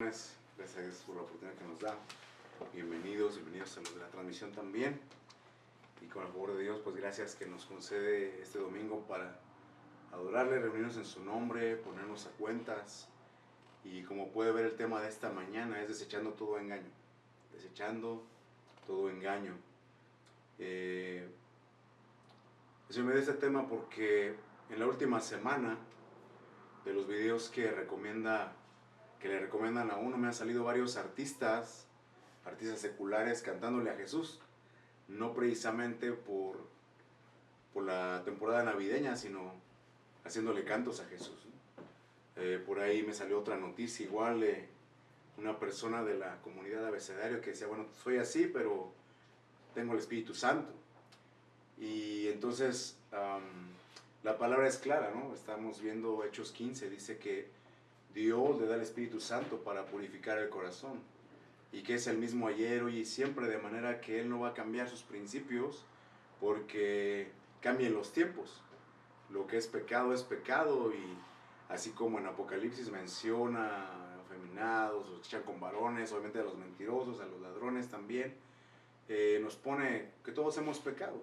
Gracias a Dios por la oportunidad que nos da. Bienvenidos a los de la transmisión también. Y con el favor de Dios, pues gracias que nos concede este domingo para adorarle, reunirnos en su nombre, ponernos a cuentas. Y como puede ver, el tema de esta mañana es desechando todo engaño. Desechando todo engaño. Yo me dio este tema porque en la última semana de los videos que le recomiendan a uno, me han salido varios artistas seculares cantándole a Jesús, no precisamente por la temporada navideña, sino haciéndole cantos a Jesús. Por ahí me salió otra noticia igual de una persona de la comunidad de abecedario que decía, bueno, soy así, pero tengo el Espíritu Santo. Y entonces la palabra es clara, ¿no? Estamos viendo Hechos 15, dice que Dios le da el Espíritu Santo para purificar el corazón y que es el mismo ayer, hoy y siempre, de manera que Él no va a cambiar sus principios porque cambien los tiempos. Lo que es pecado y así como en Apocalipsis menciona a afeminados, los que echan con varones, obviamente a los mentirosos, a los ladrones también, nos pone que todos hemos pecado.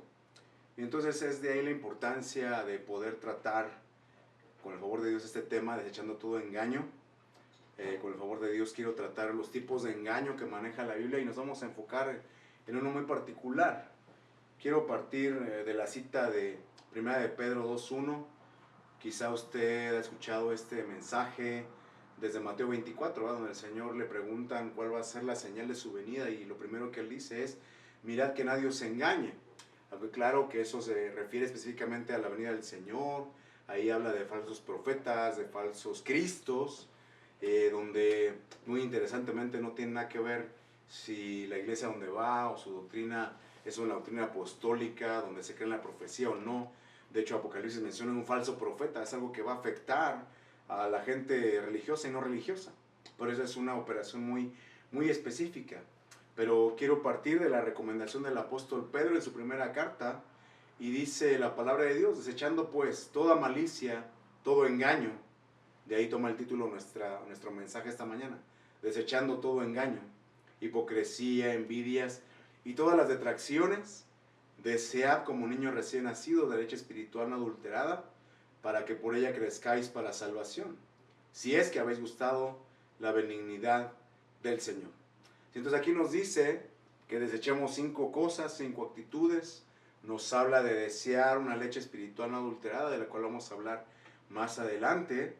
Y entonces es de ahí la importancia de poder tratar, con el favor de Dios, este tema, desechando todo engaño. Con el favor de Dios quiero tratar los tipos de engaño que maneja la Biblia y nos vamos a enfocar en uno muy particular. Quiero partir de la cita de 1 de Pedro 2.1. Quizá usted ha escuchado este mensaje desde Mateo 24, ¿verdad? Donde el Señor le preguntan cuál va a ser la señal de su venida y lo primero que Él dice es, mirad que nadie os engañe. Aunque claro que eso se refiere específicamente a la venida del Señor. Ahí habla de falsos profetas, de falsos cristos, donde muy interesantemente no tiene nada que ver si la iglesia donde va o su doctrina es una doctrina apostólica, donde se cree en la profecía o no. De hecho, Apocalipsis menciona un falso profeta, es algo que va a afectar a la gente religiosa y no religiosa. Por eso es una operación muy específica. Pero quiero partir de la recomendación del apóstol Pedro en su primera carta, y dice la palabra de Dios, desechando pues toda malicia, todo engaño. De ahí toma el título nuestro mensaje esta mañana. Desechando todo engaño, hipocresía, envidias y todas las detracciones, desead como niño recién nacido de leche espiritual no adulterada, para que por ella crezcáis para salvación, si es que habéis gustado la benignidad del Señor. Entonces aquí nos dice que desechemos 5 cosas, 5 actitudes. Nos habla de desear una leche espiritual no adulterada, de la cual vamos a hablar más adelante.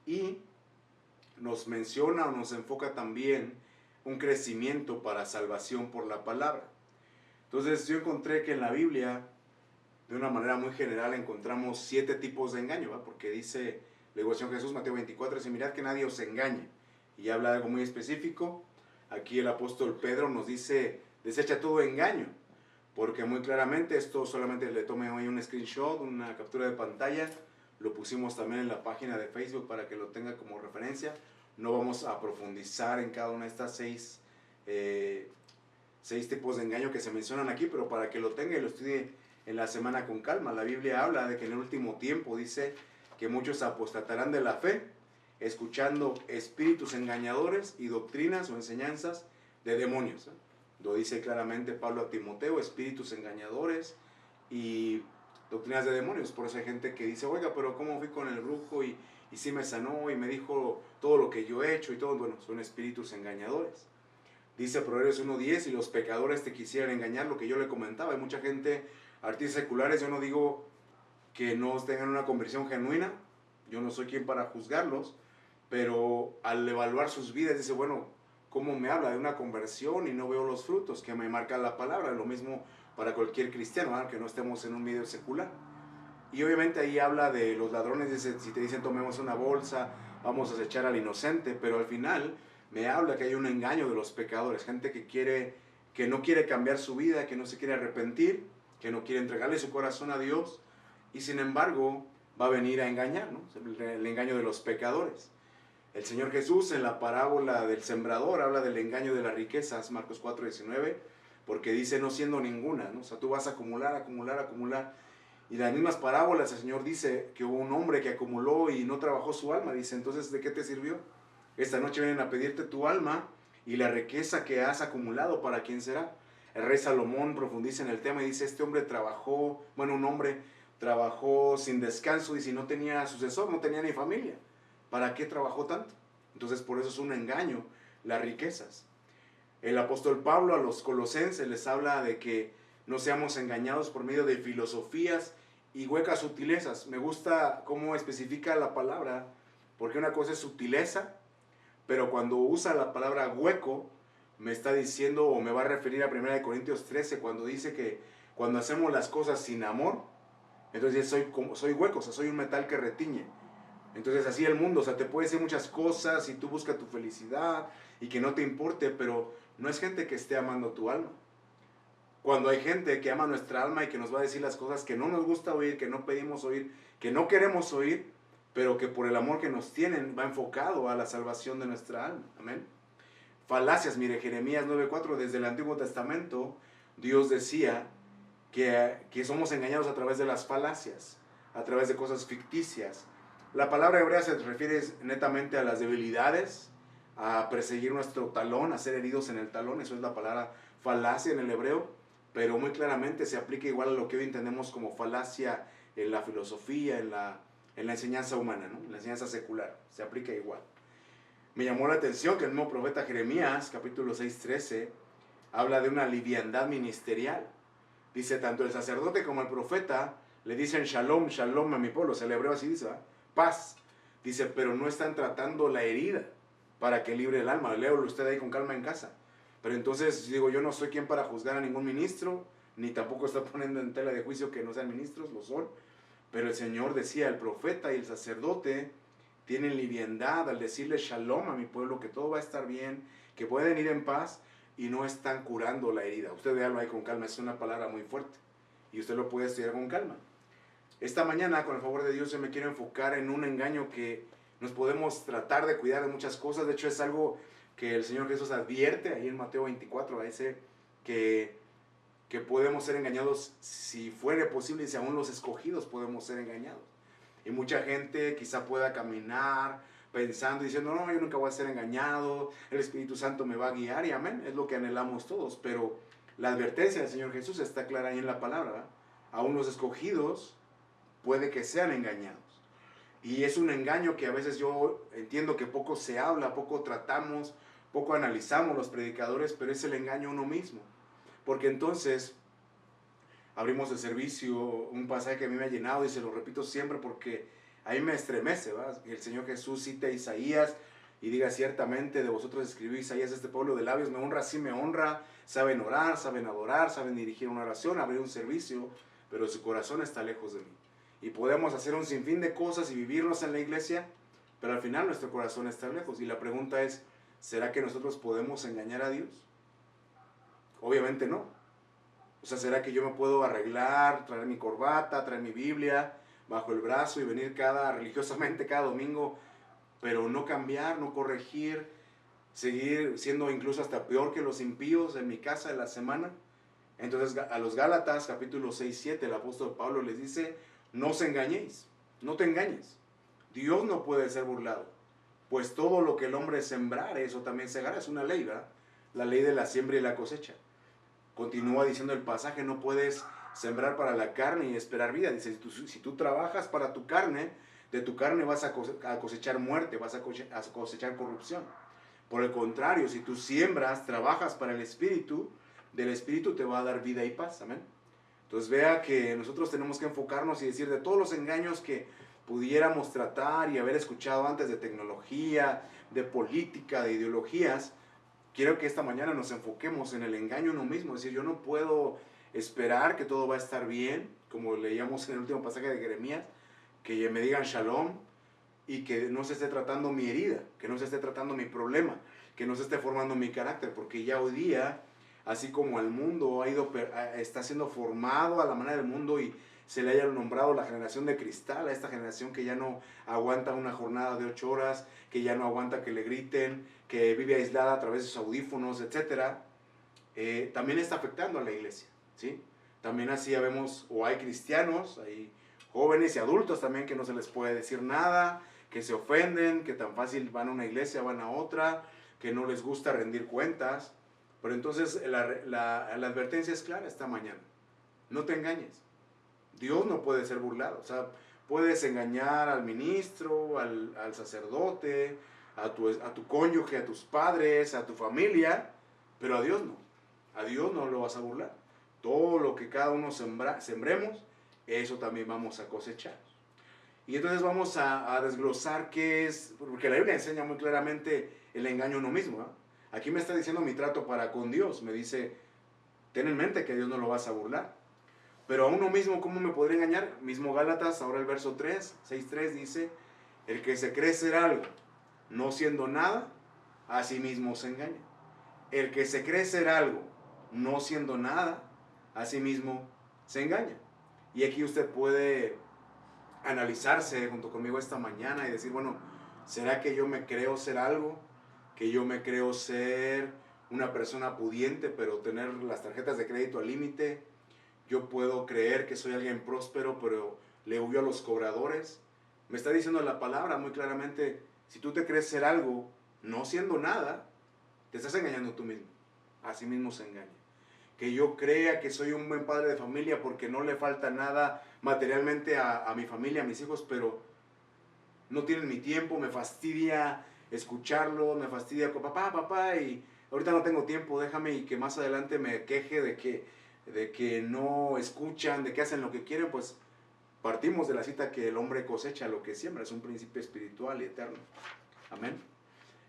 Y nos menciona o nos enfoca también un crecimiento para salvación por la palabra. Entonces yo encontré que en la Biblia, de una manera muy general, encontramos 7 tipos de engaño, ¿va? Porque dice la devoción de Jesús, Mateo 24, dice, mirad que nadie os engañe. Y habla de algo muy específico. Aquí el apóstol Pedro nos dice, desecha todo engaño. Porque muy claramente, esto solamente le tomé hoy un screenshot, una captura de pantalla, lo pusimos también en la página de Facebook para que lo tenga como referencia. No vamos a profundizar en cada una de estas 6 tipos de engaño que se mencionan aquí, pero para que lo tenga y lo estudie en la semana con calma. La Biblia habla de que en el último tiempo dice que muchos apostatarán de la fe, escuchando espíritus engañadores y doctrinas o enseñanzas de demonios. Lo dice claramente Pablo a Timoteo, espíritus engañadores y doctrinas de demonios. Por eso hay gente que dice, oiga, pero ¿cómo fui con el brujo y sí me sanó y me dijo todo lo que yo he hecho y todo? Bueno, son espíritus engañadores. Dice Proverbios 1:10, y los pecadores te quisieran engañar, lo que yo le comentaba. Hay mucha gente, artistas seculares, yo no digo que no tengan una conversión genuina, yo no soy quien para juzgarlos, pero al evaluar sus vidas dice, bueno, ¿cómo me habla de una conversión y no veo los frutos que me marca la palabra? Lo mismo para cualquier cristiano, aunque no estemos en un medio secular. Y obviamente ahí habla de los ladrones, dice, si te dicen tomemos una bolsa, vamos a acechar al inocente, pero al final me habla que hay un engaño de los pecadores, gente que no quiere cambiar su vida, que no se quiere arrepentir, que no quiere entregarle su corazón a Dios, y sin embargo va a venir a engañar, ¿no? El engaño de los pecadores. El Señor Jesús en la parábola del sembrador habla del engaño de las riquezas, Marcos 4:19, porque dice no siendo ninguna, ¿no? O sea, tú vas a acumular. Y en las mismas parábolas el Señor dice que hubo un hombre que acumuló y no trabajó su alma. Dice, entonces, ¿de qué te sirvió? Esta noche vienen a pedirte tu alma y la riqueza que has acumulado, ¿para quién será? El rey Salomón profundiza en el tema y dice, este hombre trabajó, bueno, un hombre trabajó sin descanso y si no tenía sucesor, no tenía ni familia. ¿Para qué trabajó tanto? Entonces por eso es un engaño las riquezas. El apóstol Pablo a los colosenses les habla de que no seamos engañados por medio de filosofías y huecas sutilezas. Me gusta cómo especifica la palabra, porque una cosa es sutileza, pero cuando usa la palabra hueco, me está diciendo o me va a referir a 1 Corintios 13, cuando dice que cuando hacemos las cosas sin amor, entonces soy hueco, o sea, soy un metal que retiñe. Entonces así el mundo, o sea, te puede decir muchas cosas y tú buscas tu felicidad y que no te importe, pero no es gente que esté amando tu alma. Cuando hay gente que ama nuestra alma y que nos va a decir las cosas que no nos gusta oír, que no pedimos oír, que no queremos oír, pero que por el amor que nos tienen va enfocado a la salvación de nuestra alma. Amén. Falacias, mire, Jeremías 9:4, desde el Antiguo Testamento, Dios decía que somos engañados a través de las falacias, a través de cosas ficticias. La palabra hebrea se refiere netamente a las debilidades, a perseguir nuestro talón, a ser heridos en el talón, eso es la palabra falacia en el hebreo, pero muy claramente se aplica igual a lo que hoy entendemos como falacia en la filosofía, en la enseñanza humana, ¿no? En la enseñanza secular, se aplica igual. Me llamó la atención que el mismo profeta Jeremías, capítulo 6:13, habla de una liviandad ministerial. Dice, tanto el sacerdote como el profeta le dicen shalom, shalom a mi pueblo, el hebreo así dice, ¿verdad? Paz. Dice, pero no están tratando la herida para que libre el alma. Léelo usted ahí con calma en casa. Pero entonces digo, yo no soy quien para juzgar a ningún ministro, ni tampoco está poniendo en tela de juicio que no sean ministros, lo son. Pero el Señor decía, el profeta y el sacerdote tienen liviandad al decirle shalom a mi pueblo, que todo va a estar bien, que pueden ir en paz y no están curando la herida. Usted véalo ahí con calma, es una palabra muy fuerte y usted lo puede estudiar con calma. Esta mañana, con el favor de Dios, yo me quiero enfocar en un engaño que nos podemos tratar de cuidar de muchas cosas. De hecho, es algo que el Señor Jesús advierte ahí en Mateo 24, dice que podemos ser engañados si fuere posible y si aún los escogidos podemos ser engañados. Y mucha gente quizá pueda caminar pensando y diciendo, no, yo nunca voy a ser engañado, el Espíritu Santo me va a guiar y amén, es lo que anhelamos todos. Pero la advertencia del Señor Jesús está clara ahí en la palabra, ¿verdad? Aún los escogidos puede que sean engañados. Y es un engaño que a veces yo entiendo que poco se habla, poco tratamos, poco analizamos los predicadores, pero es el engaño a uno mismo. Porque entonces abrimos el servicio, un pasaje que a mí me ha llenado y se lo repito siempre porque a mí me estremece, ¿verdad? El Señor Jesús cita a Isaías y diga, ciertamente de vosotros escribió Isaías, este pueblo de labios me honra, sí me honra, saben orar, saben adorar, saben dirigir una oración, abrir un servicio, pero su corazón está lejos de mí. Y podemos hacer un sinfín de cosas y vivirnos en la iglesia, pero al final nuestro corazón está lejos. Y la pregunta es, ¿será que nosotros podemos engañar a Dios? Obviamente no. O sea, ¿será que yo me puedo arreglar, traer mi corbata, traer mi Biblia bajo el brazo y venir religiosamente cada domingo, pero no cambiar, no corregir, seguir siendo incluso hasta peor que los impíos en mi casa de la semana? Entonces a los Gálatas, capítulo 6-7, el apóstol Pablo les dice, no os engañéis, no te engañes. Dios no puede ser burlado, pues todo lo que el hombre sembrare, eso también segará. Es una ley, ¿verdad? La ley de la siembra y la cosecha. Continúa diciendo el pasaje, no puedes sembrar para la carne y esperar vida. Dice, si tú trabajas para tu carne, de tu carne vas a cosechar muerte, vas a cosechar corrupción. Por el contrario, si tú siembras, trabajas para el Espíritu, del Espíritu te va a dar vida y paz. Amén. Entonces vea que nosotros tenemos que enfocarnos y decir de todos los engaños que pudiéramos tratar y haber escuchado antes de tecnología, de política, de ideologías, quiero que esta mañana nos enfoquemos en el engaño en uno mismo. Es decir, yo no puedo esperar que todo va a estar bien, como leíamos en el último pasaje de Jeremías, que me digan shalom y que no se esté tratando mi herida, que no se esté tratando mi problema, que no se esté formando mi carácter, porque ya hoy día, así como el mundo está siendo formado a la manera del mundo y se le haya nombrado la generación de cristal, a esta generación que ya no aguanta una jornada de 8 horas, que ya no aguanta que le griten, que vive aislada a través de sus audífonos, etc., también está afectando a la iglesia, ¿sí? También así ya vemos, o hay cristianos, hay jóvenes y adultos también que no se les puede decir nada, que se ofenden, que tan fácil van a una iglesia, van a otra, que no les gusta rendir cuentas. Pero entonces la advertencia es clara esta mañana. No te engañes. Dios no puede ser burlado. O sea, puedes engañar al ministro, al sacerdote, a tu cónyuge, a tus padres, a tu familia, pero a Dios no. A Dios no lo vas a burlar. Todo lo que cada uno sembremos, eso también vamos a cosechar. Y entonces vamos a desglosar qué es, porque la Biblia enseña muy claramente el engaño a uno mismo, ¿eh? Aquí me está diciendo mi trato para con Dios. Me dice, ten en mente que a Dios no lo vas a burlar. Pero a uno mismo, ¿cómo me podría engañar? Mismo Gálatas, ahora el verso 6.3 dice, el que se cree ser algo, no siendo nada, a sí mismo se engaña. El que se cree ser algo, no siendo nada, a sí mismo se engaña. Y aquí usted puede analizarse junto conmigo esta mañana y decir, bueno, ¿será que yo me creo ser algo? ¿Que yo me creo ser una persona pudiente, pero tener las tarjetas de crédito al límite? Yo puedo creer que soy alguien próspero, pero le huyo a los cobradores. Me está diciendo la palabra muy claramente, si tú te crees ser algo, no siendo nada, te estás engañando tú mismo. Así mismo se engaña. Que yo crea que soy un buen padre de familia porque no le falta nada materialmente a mi familia, a mis hijos, pero no tienen mi tiempo, me fastidia escucharlo, me fastidia con papá, y ahorita no tengo tiempo, déjame, y que más adelante me queje de que no escuchan, de que hacen lo que quieren. Pues partimos de la cita que el hombre cosecha lo que siembra, es un principio espiritual y eterno. Amén.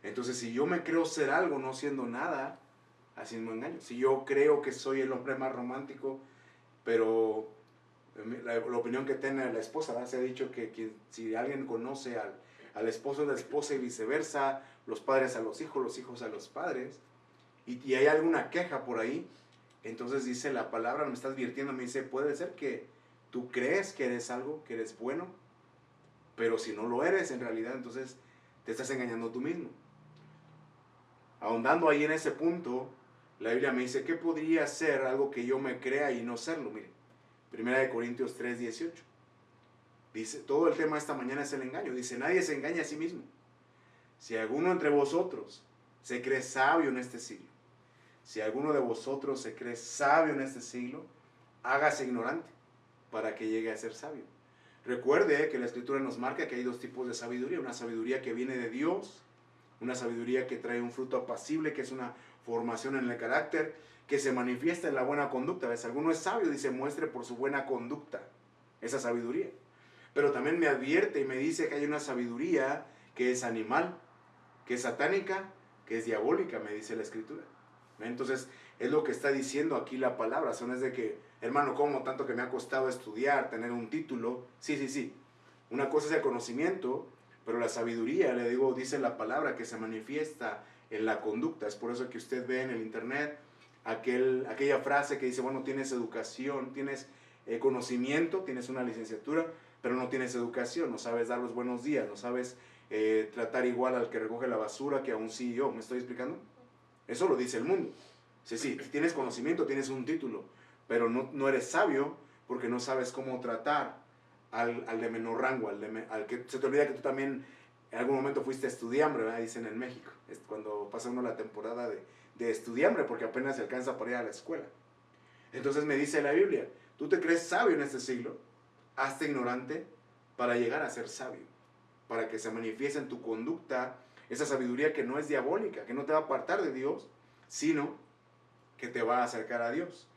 Entonces, si yo me creo ser algo no siendo nada, así me engaño. Si yo creo que soy el hombre más romántico, pero la opinión que tiene la esposa, ¿verdad? Se ha dicho que si alguien conoce al esposo de la esposa y viceversa, los padres a los hijos a los padres, y hay alguna queja por ahí, entonces dice la palabra, me está advirtiendo, me dice, puede ser que tú crees que eres algo, que eres bueno, pero si no lo eres en realidad, entonces te estás engañando tú mismo. Ahondando ahí en ese punto, la Biblia me dice, ¿qué podría ser algo que yo me crea y no serlo? Mire, 1 Corintios 3:18. Dice, todo el tema esta mañana es el engaño. Dice, nadie se engaña a sí mismo. Si alguno entre vosotros se cree sabio en este siglo, si alguno de vosotros se cree sabio en este siglo, hágase ignorante para que llegue a ser sabio. Recuerde que la Escritura nos marca que hay dos tipos de sabiduría. Una sabiduría que viene de Dios, una sabiduría que trae un fruto apacible, que es una formación en el carácter, que se manifiesta en la buena conducta. ¿Ves? Alguno es sabio, dice, muestre por su buena conducta esa sabiduría. Pero también me advierte y me dice que hay una sabiduría que es animal, que es satánica, que es diabólica, me dice la Escritura. Entonces, es lo que está diciendo aquí la palabra. Son es de que, hermano, ¿cómo tanto que me ha costado estudiar, tener un título? Sí. Una cosa es el conocimiento, pero la sabiduría, le digo, dice la palabra que se manifiesta en la conducta. Es por eso que usted ve en el internet aquella frase que dice, bueno, tienes educación, tienes conocimiento, tienes una licenciatura, pero no tienes educación, no sabes dar los buenos días, no sabes tratar igual al que recoge la basura que a un CEO. ¿Me estoy explicando? Eso lo dice el mundo. Sí, tienes conocimiento, tienes un título, pero no eres sabio porque no sabes cómo tratar al de menor rango, al que se te olvida que tú también en algún momento fuiste estudiambre, ¿verdad? Dicen en México, es cuando pasa uno la temporada de estudiambre, porque apenas se alcanza para ir a la escuela. Entonces me dice la Biblia, tú te crees sabio en este siglo, hazte ignorante para llegar a ser sabio, para que se manifieste en tu conducta esa sabiduría que no es diabólica, que no te va a apartar de Dios, sino que te va a acercar a Dios.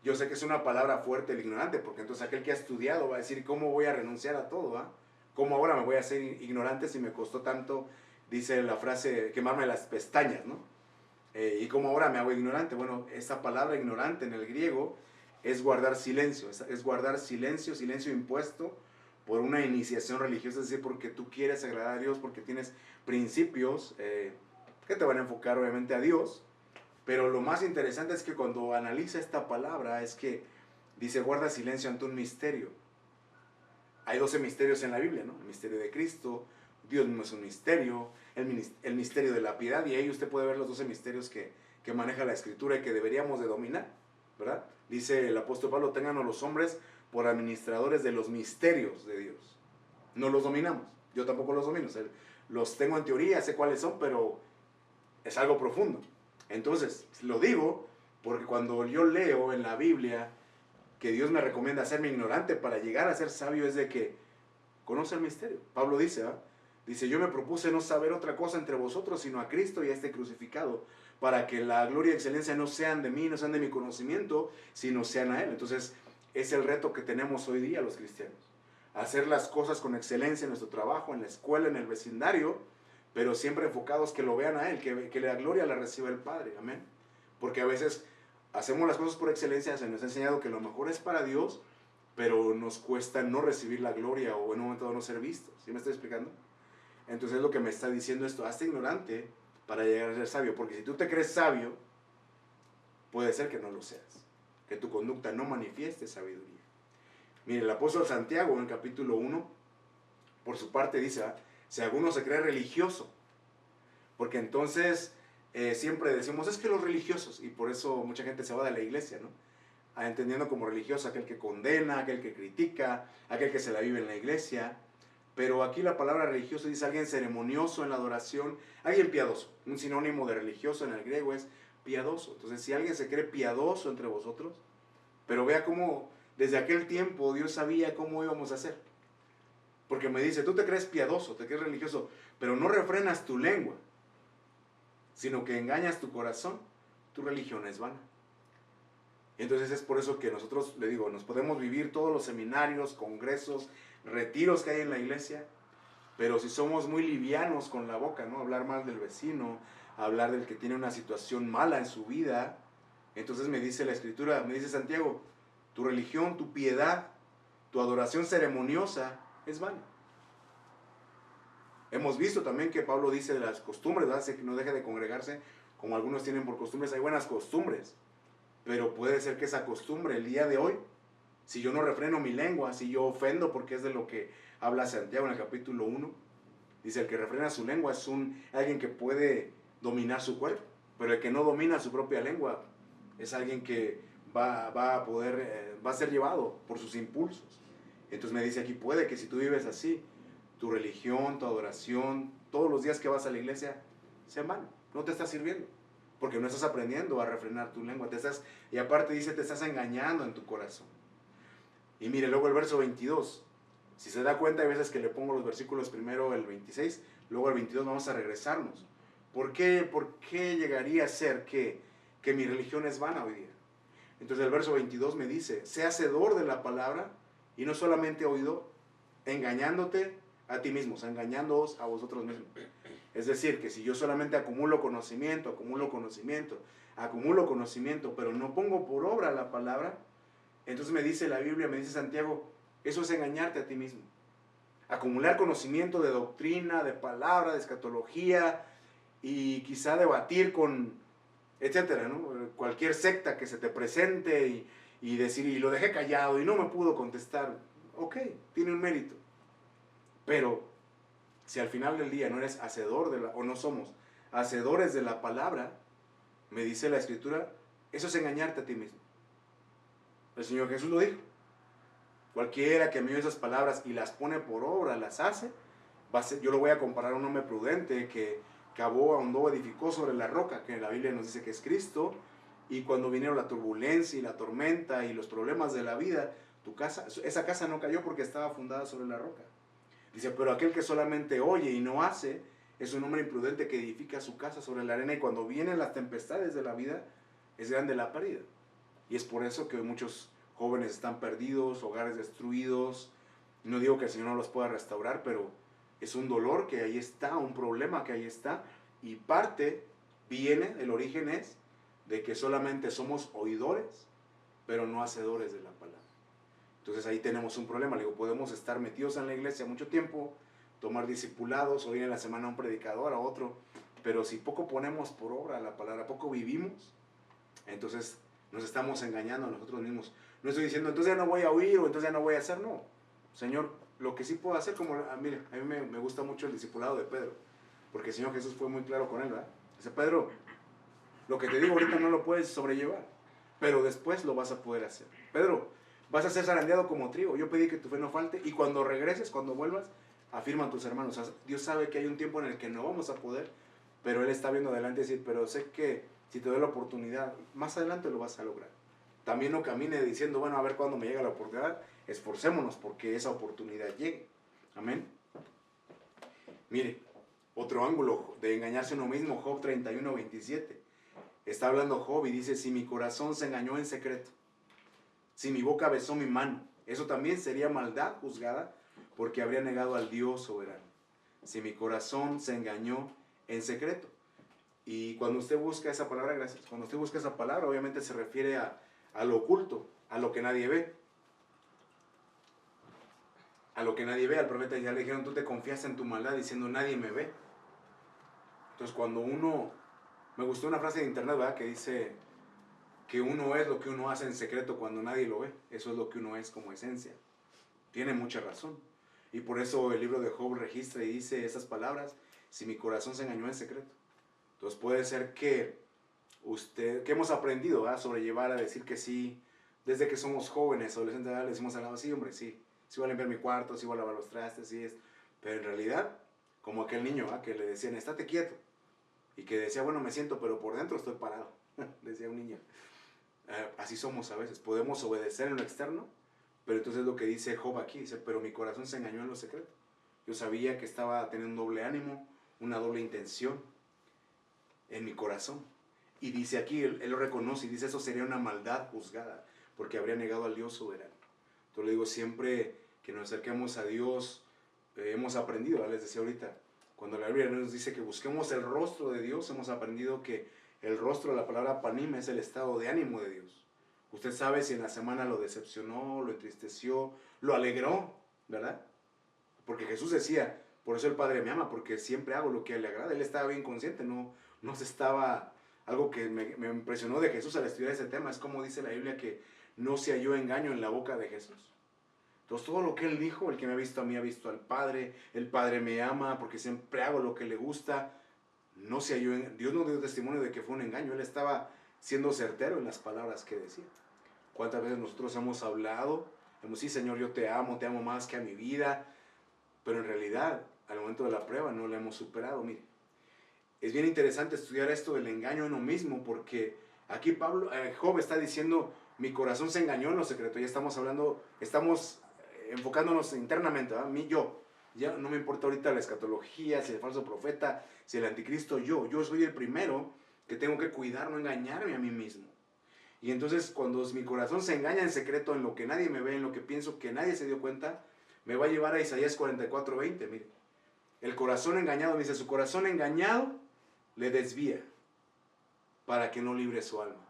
Yo sé que es una palabra fuerte el ignorante, porque entonces aquel que ha estudiado va a decir, ¿cómo voy a renunciar a todo? ¿Ah? ¿Cómo ahora me voy a hacer ignorante si me costó tanto, dice la frase, quemarme las pestañas, ¿no? ¿Y cómo ahora me hago ignorante? Bueno, esta palabra ignorante en el griego es guardar silencio, es guardar silencio impuesto por una iniciación religiosa, es decir, porque tú quieres agradar a Dios, porque tienes principios que te van a enfocar obviamente a Dios. Pero lo más interesante es que cuando analiza esta palabra es que dice guarda silencio ante un misterio. Hay 12 misterios en la Biblia, ¿no? El misterio de Cristo, Dios mismo es un misterio, el misterio de la piedad, y ahí usted puede ver los 12 misterios que maneja la Escritura y que deberíamos de dominar, ¿verdad? Dice el apóstol Pablo, téngannos los hombres por administradores de los misterios de Dios. No los dominamos. yo tampoco los domino. O sea, los tengo en teoría, sé cuáles son, pero es algo profundo. Entonces, lo digo porque cuando yo leo en la Biblia que Dios me recomienda hacerme ignorante para llegar a ser sabio, es de que conoce el misterio. Pablo dice, ¿ah? Dice, yo me propuse no saber otra cosa entre vosotros, sino a Cristo y a este crucificado, para que la gloria y excelencia no sean de mí, no sean de mi conocimiento, sino sean a Él. Entonces, es el reto que tenemos hoy día los cristianos. Hacer las cosas con excelencia en nuestro trabajo, en la escuela, en el vecindario, pero siempre enfocados que lo vean a Él, que la gloria la reciba el Padre. Amén. Porque a veces hacemos las cosas por excelencia, se nos ha enseñado que lo mejor es para Dios, pero nos cuesta no recibir la gloria o en un momento dado no ser vistos. ¿Sí me estoy explicando? Entonces lo que me está diciendo esto, hazte ignorante para llegar a ser sabio, porque si tú te crees sabio, puede ser que no lo seas, que tu conducta no manifieste sabiduría. Mire, el apóstol Santiago en el capítulo 1, por su parte dice, si alguno se cree religioso, porque entonces siempre decimos, es que los religiosos, y por eso mucha gente se va de la iglesia, ¿no? Entendiendo como religioso aquel que condena, aquel que critica, aquel que se la vive en la iglesia. Pero aquí la palabra religioso dice alguien ceremonioso en la adoración, alguien piadoso. Un sinónimo de religioso en el griego es piadoso. Entonces, si alguien se cree piadoso entre vosotros, pero vea cómo desde aquel tiempo Dios sabía cómo íbamos a hacer. Porque me dice, tú te crees piadoso, te crees religioso, pero no refrenas tu lengua, sino que engañas tu corazón, tu religión es vana. Entonces es por eso que nosotros, le digo, nos podemos vivir todos los seminarios, congresos, retiros que hay en la iglesia, pero si somos muy livianos con la boca, ¿no? Hablar mal del vecino, hablar del que tiene una situación mala en su vida, entonces me dice la Escritura, me dice Santiago, tu religión, tu piedad, tu adoración ceremoniosa es vana. Hemos visto también que Pablo dice de las costumbres, ¿verdad? Que no deje de congregarse, como algunos tienen por costumbres, hay buenas costumbres, pero puede ser que esa costumbre el día de hoy, si yo no refreno mi lengua, si yo ofendo, porque es de lo que habla Santiago en el capítulo 1, dice, el que refrena su lengua es alguien que puede dominar su cuerpo, pero el que no domina su propia lengua es alguien que va a ser llevado por sus impulsos. Entonces me dice aquí, puede que si tú vives así, tu religión, tu adoración, todos los días que vas a la iglesia, sea en vano, no te estás sirviendo. Porque no estás aprendiendo a refrenar tu lengua. Y aparte dice, te estás engañando en tu corazón. Y mire, luego el verso 22. Si se da cuenta, hay veces que le pongo los versículos primero el 26, luego el 22 vamos a regresarnos. ¿Por qué llegaría a ser que mi religión es vana hoy día? Entonces el verso 22 me dice, sé hacedor de la palabra y no solamente oidor, engañándote a ti mismo, o sea, engañándoos a vosotros mismos. Es decir, que si yo solamente acumulo conocimiento, pero no pongo por obra la palabra, entonces me dice la Biblia, me dice Santiago, eso es engañarte a ti mismo. Acumular conocimiento de doctrina, de palabra, de escatología, y quizá debatir con, etcétera, ¿no? Cualquier secta que se te presente y decir, y lo dejé callado y no me pudo contestar. Ok, tiene un mérito. Pero si al final del día no eres hacedor o no somos hacedores de la palabra, me dice la Escritura, eso es engañarte a ti mismo. El Señor Jesús lo dijo. Cualquiera que me oye esas palabras y las pone por obra, las hace, yo lo voy a comparar a un hombre prudente que cavó, ahondó, edificó sobre la roca, que en la Biblia nos dice que es Cristo, y cuando vinieron la turbulencia y la tormenta y los problemas de la vida, esa casa no cayó porque estaba fundada sobre la roca. Dice, pero aquel que solamente oye y no hace, es un hombre imprudente que edifica su casa sobre la arena y cuando vienen las tempestades de la vida, es grande la pérdida. Y es por eso que muchos jóvenes están perdidos, hogares destruidos. No digo que el Señor no los pueda restaurar, pero es un dolor que ahí está, un problema que ahí está. Y el origen es de que solamente somos oidores, pero no hacedores de la palabra. Entonces ahí tenemos un problema. Le digo, podemos estar metidos en la iglesia mucho tiempo, tomar discipulados, oír en la semana a un predicador, a otro, pero si poco ponemos por obra la palabra, poco vivimos, entonces nos estamos engañando a nosotros mismos. No estoy diciendo, entonces ya no voy a oír o entonces ya no voy a hacer, no. Señor, lo que sí puedo hacer, mire, a mí me gusta mucho el discipulado de Pedro, porque el Señor Jesús fue muy claro con él, ¿verdad? Dice, Pedro, lo que te digo ahorita no lo puedes sobrellevar, pero después lo vas a poder hacer. Pedro, vas a ser zarandeado como trigo. Yo pedí que tu fe no falte y cuando regreses, cuando vuelvas, afirma a tus hermanos. O sea, Dios sabe que hay un tiempo en el que no vamos a poder, pero Él está viendo adelante y decir, pero sé que si te doy la oportunidad, más adelante lo vas a lograr. También no camine diciendo, bueno, a ver cuándo me llega la oportunidad. Esforcémonos porque esa oportunidad llegue. Amén. Mire, otro ángulo de engañarse a uno mismo, Job 31:27. Está hablando Job y dice, si mi corazón se engañó en secreto, si mi boca besó mi mano, eso también sería maldad juzgada porque habría negado al Dios soberano. Si mi corazón se engañó en secreto. Y cuando usted busca esa palabra, gracias, cuando usted busca esa palabra, obviamente se refiere a lo oculto, a lo que nadie ve. A lo que nadie ve, al profeta ya le dijeron, tú te confías en tu maldad diciendo, nadie me ve. Entonces cuando uno, me gustó una frase de internet, ¿verdad? Que dice que uno es lo que uno hace en secreto cuando nadie lo ve. Eso es lo que uno es como esencia. Tiene mucha razón. Y por eso el libro de Job registra y dice esas palabras, si mi corazón se engañó en secreto. Entonces puede ser que que hemos aprendido a sobrellevar, a decir que sí, desde que somos jóvenes, adolescentes, le decimos al lado, sí, hombre, sí voy a limpiar mi cuarto, sí voy a lavar los trastes, sí es. Pero en realidad, como aquel niño que le decían, estate quieto. Y que decía, bueno, me siento, pero por dentro estoy parado. Decía un niño. Así somos a veces. Podemos obedecer en lo externo, pero entonces lo que dice Job aquí, dice, pero mi corazón se engañó en lo secreto. Yo sabía que estaba teniendo un doble ánimo, una doble intención en mi corazón. Y dice aquí, él lo reconoce y dice, eso sería una maldad juzgada, porque habría negado al Dios soberano. Entonces le digo, siempre que nos acerquemos a Dios, hemos aprendido, les decía ahorita, cuando la Biblia nos dice que busquemos el rostro de Dios, hemos aprendido que el rostro de la palabra panim es el estado de ánimo de Dios. Usted sabe si en la semana lo decepcionó, lo entristeció, lo alegró, ¿verdad? Porque Jesús decía, por eso el Padre me ama, porque siempre hago lo que a Él le agrada. Él estaba bien consciente, no se estaba... Algo que me impresionó de Jesús al estudiar ese tema es como dice la Biblia que no se halló engaño en la boca de Jesús. Entonces todo lo que Él dijo, el que me ha visto a mí ha visto al Padre, el Padre me ama porque siempre hago lo que le gusta. No se halló Dios no dio testimonio de que fue un engaño, Él estaba siendo certero en las palabras que decía. ¿Cuántas veces nosotros hemos hablado? Hemos dicho, sí, Señor, yo te amo más que a mi vida, pero en realidad, al momento de la prueba, no la hemos superado. Mire, es bien interesante estudiar esto del engaño en uno mismo, porque aquí Job está diciendo, mi corazón se engañó en lo secreto. Ya estamos hablando, estamos enfocándonos internamente, ¿verdad? Ya no me importa ahorita la escatología, si el falso profeta, si el anticristo, yo soy el primero que tengo que cuidar, no engañarme a mí mismo. Y entonces cuando mi corazón se engaña en secreto, en lo que nadie me ve, en lo que pienso que nadie se dio cuenta, me va a llevar a Isaías 44:20, mire. El corazón engañado, me dice, su corazón engañado le desvía para que no libre su alma.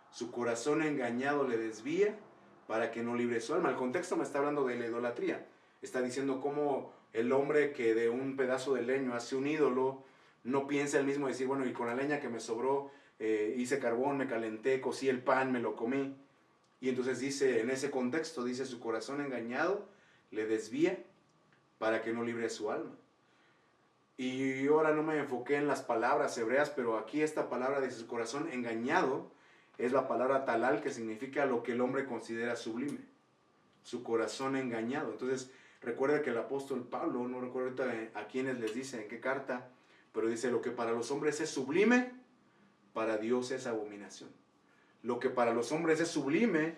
Su corazón engañado le desvía para que no libre su alma. El contexto me está hablando de la idolatría. Está diciendo cómo el hombre que de un pedazo de leño hace un ídolo, no piensa él mismo decir, bueno, y con la leña que me sobró, hice carbón, me calenté, cocí el pan, me lo comí. Y entonces dice, en ese contexto, dice, su corazón engañado le desvía para que no libre su alma. Y ahora no me enfoqué en las palabras hebreas, pero aquí esta palabra de su corazón engañado es la palabra talal, que significa lo que el hombre considera sublime. Su corazón engañado. Entonces, recuerda que el apóstol Pablo, no recuerdo ahorita a quiénes les dice, en qué carta, pero dice, lo que para los hombres es sublime, para Dios es abominación. Lo que para los hombres es sublime,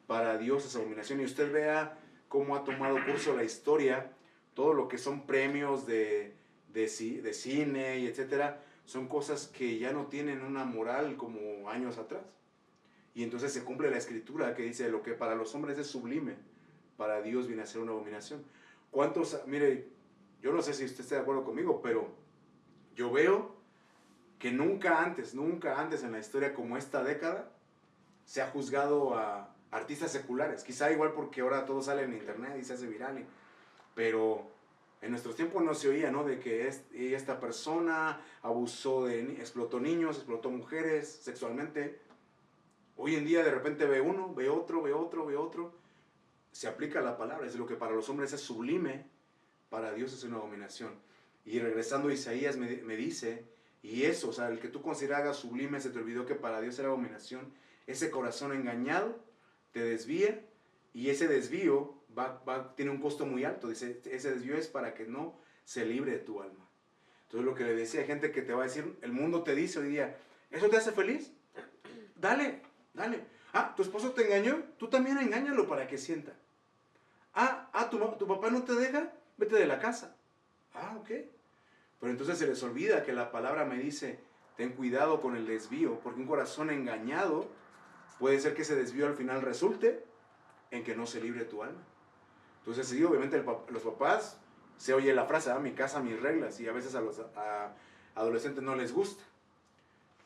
para Dios es abominación. Y usted vea cómo ha tomado curso la historia, todo lo que son premios de cine y etcétera, son cosas que ya no tienen una moral como años atrás. Y entonces se cumple la escritura que dice, lo que para los hombres es sublime, para Dios viene a ser una abominación. Mire, yo no sé si usted está de acuerdo conmigo, pero yo veo que nunca antes en la historia como esta década, se ha juzgado a artistas seculares. Quizá igual porque ahora todo sale en internet y se hace viral, pero en nuestros tiempos no se oía, ¿no? De que esta persona abusó explotó niños, explotó mujeres sexualmente. Hoy en día de repente ve uno, ve otro. Se aplica la palabra, es lo que para los hombres es sublime, para Dios es una abominación. Y regresando a Isaías me dice, y eso, o sea, el que tú consideras sublime, se te olvidó que para Dios era abominación. Ese corazón engañado te desvía, y ese desvío tiene un costo muy alto. Dice, ese desvío es para que no se libre de tu alma. Entonces lo que le decía, hay gente que te va a decir, el mundo te dice hoy día, ¿eso te hace feliz? Dale, dale. Ah, ¿tu esposo te engañó? Tú también engáñalo para que sienta. ¿Tu papá no te deja? Vete de la casa. Ah, ok. Pero entonces se les olvida que la palabra me dice, ten cuidado con el desvío, porque un corazón engañado puede ser que ese desvío al final resulte en que no se libre tu alma. Entonces sí, obviamente los papás, se oye la frase, mi casa, mis reglas, y a veces a los adolescentes no les gusta.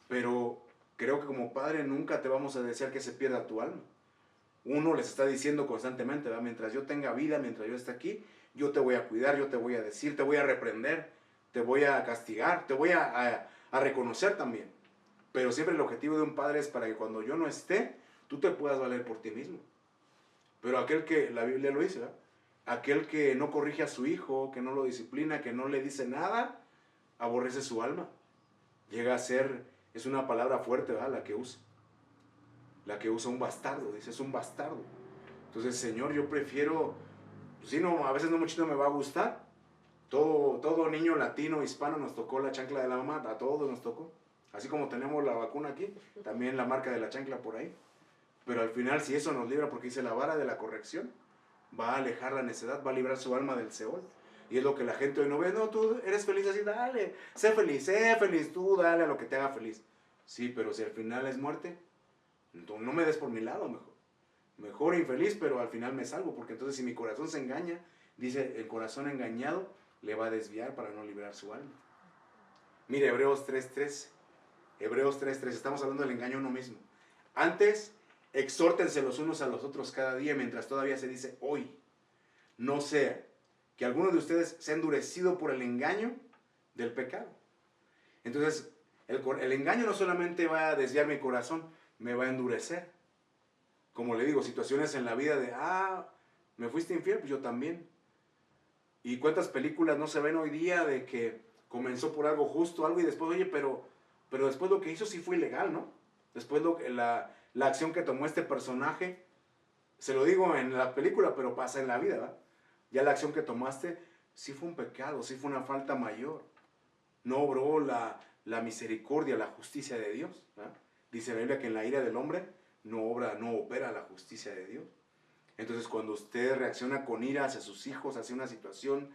Pero creo que como padre nunca te vamos a desear que se pierda tu alma. Uno les está diciendo constantemente, ¿verdad? Mientras yo tenga vida, mientras yo esté aquí, yo te voy a cuidar, yo te voy a decir, te voy a reprender, te voy a castigar, te voy a reconocer también. Pero siempre el objetivo de un padre es para que cuando yo no esté, tú te puedas valer por ti mismo. Pero aquel que, la Biblia lo dice, ¿verdad? Aquel que no corrige a su hijo, que no lo disciplina, que no le dice nada, aborrece su alma. Llega a ser, es una palabra fuerte, ¿verdad? La que usa. La que usa un bastardo, dice, es un bastardo. Entonces, Señor, yo prefiero, pues sí, no, a veces no mucho me va a gustar. Todo niño latino, hispano, nos tocó la chancla de la mamá, a todos nos tocó. Así como tenemos la vacuna aquí, también la marca de la chancla por ahí. Pero al final, si eso nos libra, porque dice la vara de la corrección, va a alejar la necedad, va a librar su alma del Seol. Y es lo que la gente hoy no ve. No, tú eres feliz así, dale, sé feliz, tú dale a lo que te haga feliz. Sí, pero si al final es muerte, entonces no me des por mi lado mejor. Mejor infeliz, pero al final me salvo, porque entonces si mi corazón se engaña, dice, el corazón engañado le va a desviar para no librar su alma. Mire, Hebreos 3.13. Hebreos 3.13, estamos hablando del engaño a uno mismo. Antes, exhórtense los unos a los otros cada día, mientras todavía se dice hoy. No sea que alguno de ustedes sea endurecido por el engaño del pecado. Entonces, el engaño no solamente va a desviar mi corazón, me va a endurecer. Como le digo, situaciones en la vida de, me fuiste infiel, pues yo también. ¿Y cuántas películas no se ven hoy día de que comenzó por algo justo, algo, y después, oye, pero después lo que hizo sí fue ilegal, ¿no? Después la acción que tomó este personaje, se lo digo en la película, pero pasa en la vida, ¿verdad? Ya la acción que tomaste sí fue un pecado, sí fue una falta mayor. No obró la misericordia, la justicia de Dios, ¿verdad? Dice la Biblia que en la ira del hombre no opera la justicia de Dios. Entonces, cuando usted reacciona con ira hacia sus hijos, hacia una situación,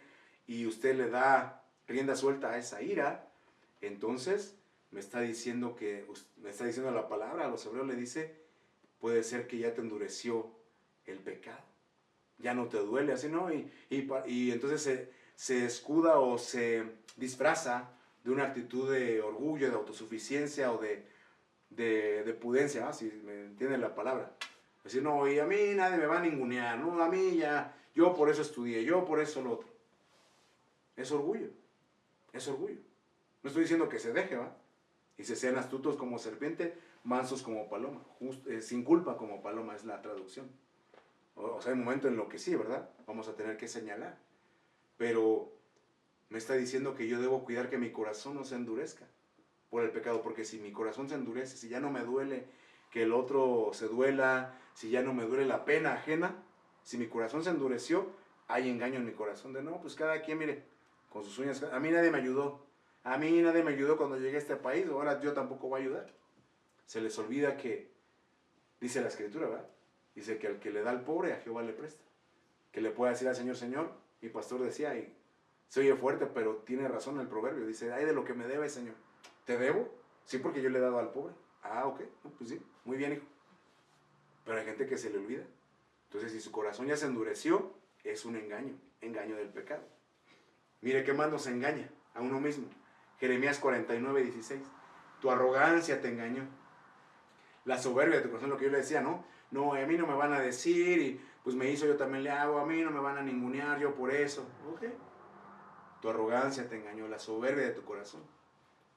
y usted le da rienda suelta a esa ira, entonces me está diciendo la palabra, a los hebreos le dice, puede ser que ya te endureció el pecado. Ya no te duele, así, ¿no? Y entonces se escuda o se disfraza de una actitud de orgullo, de autosuficiencia o de pudencia, ¿no? Si me entienden la palabra. Decir, no, y a mí nadie me va a ningunear, no, a mí ya, yo por eso estudié, yo por eso lo otro. Es orgullo, es orgullo. No estoy diciendo que se deje, ¿va? Y se sean astutos como serpiente, mansos como paloma, sin culpa como paloma es la traducción. O sea, hay un momento en lo que sí, ¿verdad? Vamos a tener que señalar. Pero me está diciendo que yo debo cuidar que mi corazón no se endurezca por el pecado, porque si mi corazón se endurece, si ya no me duele que el otro se duela, si ya no me duele la pena ajena, si mi corazón se endureció, hay engaño en mi corazón de no, pues cada quien, mire, con sus uñas, a mí nadie me ayudó cuando llegué a este país, ahora yo tampoco voy a ayudar. Se les olvida que, dice la Escritura, ¿verdad? Dice que al que le da al pobre, a Jehová le presta. Que le pueda decir al Señor, Señor, mi pastor decía, y se oye fuerte, pero tiene razón el proverbio, dice, ay de lo que me debes, Señor. ¿Te debo? Sí, porque yo le he dado al pobre. Ok, pues sí, muy bien, hijo. Pero hay gente que se le olvida. Entonces, si su corazón ya se endureció, es un engaño del pecado. Mire qué más nos engaña a uno mismo. Jeremías 49:16. Tu arrogancia te engañó. La soberbia de tu corazón, lo que yo le decía, ¿no? No, a mí no me van a decir, y pues me hizo, yo también le hago, a mí no me van a ningunear, yo por eso. Ok. Tu arrogancia te engañó, la soberbia de tu corazón.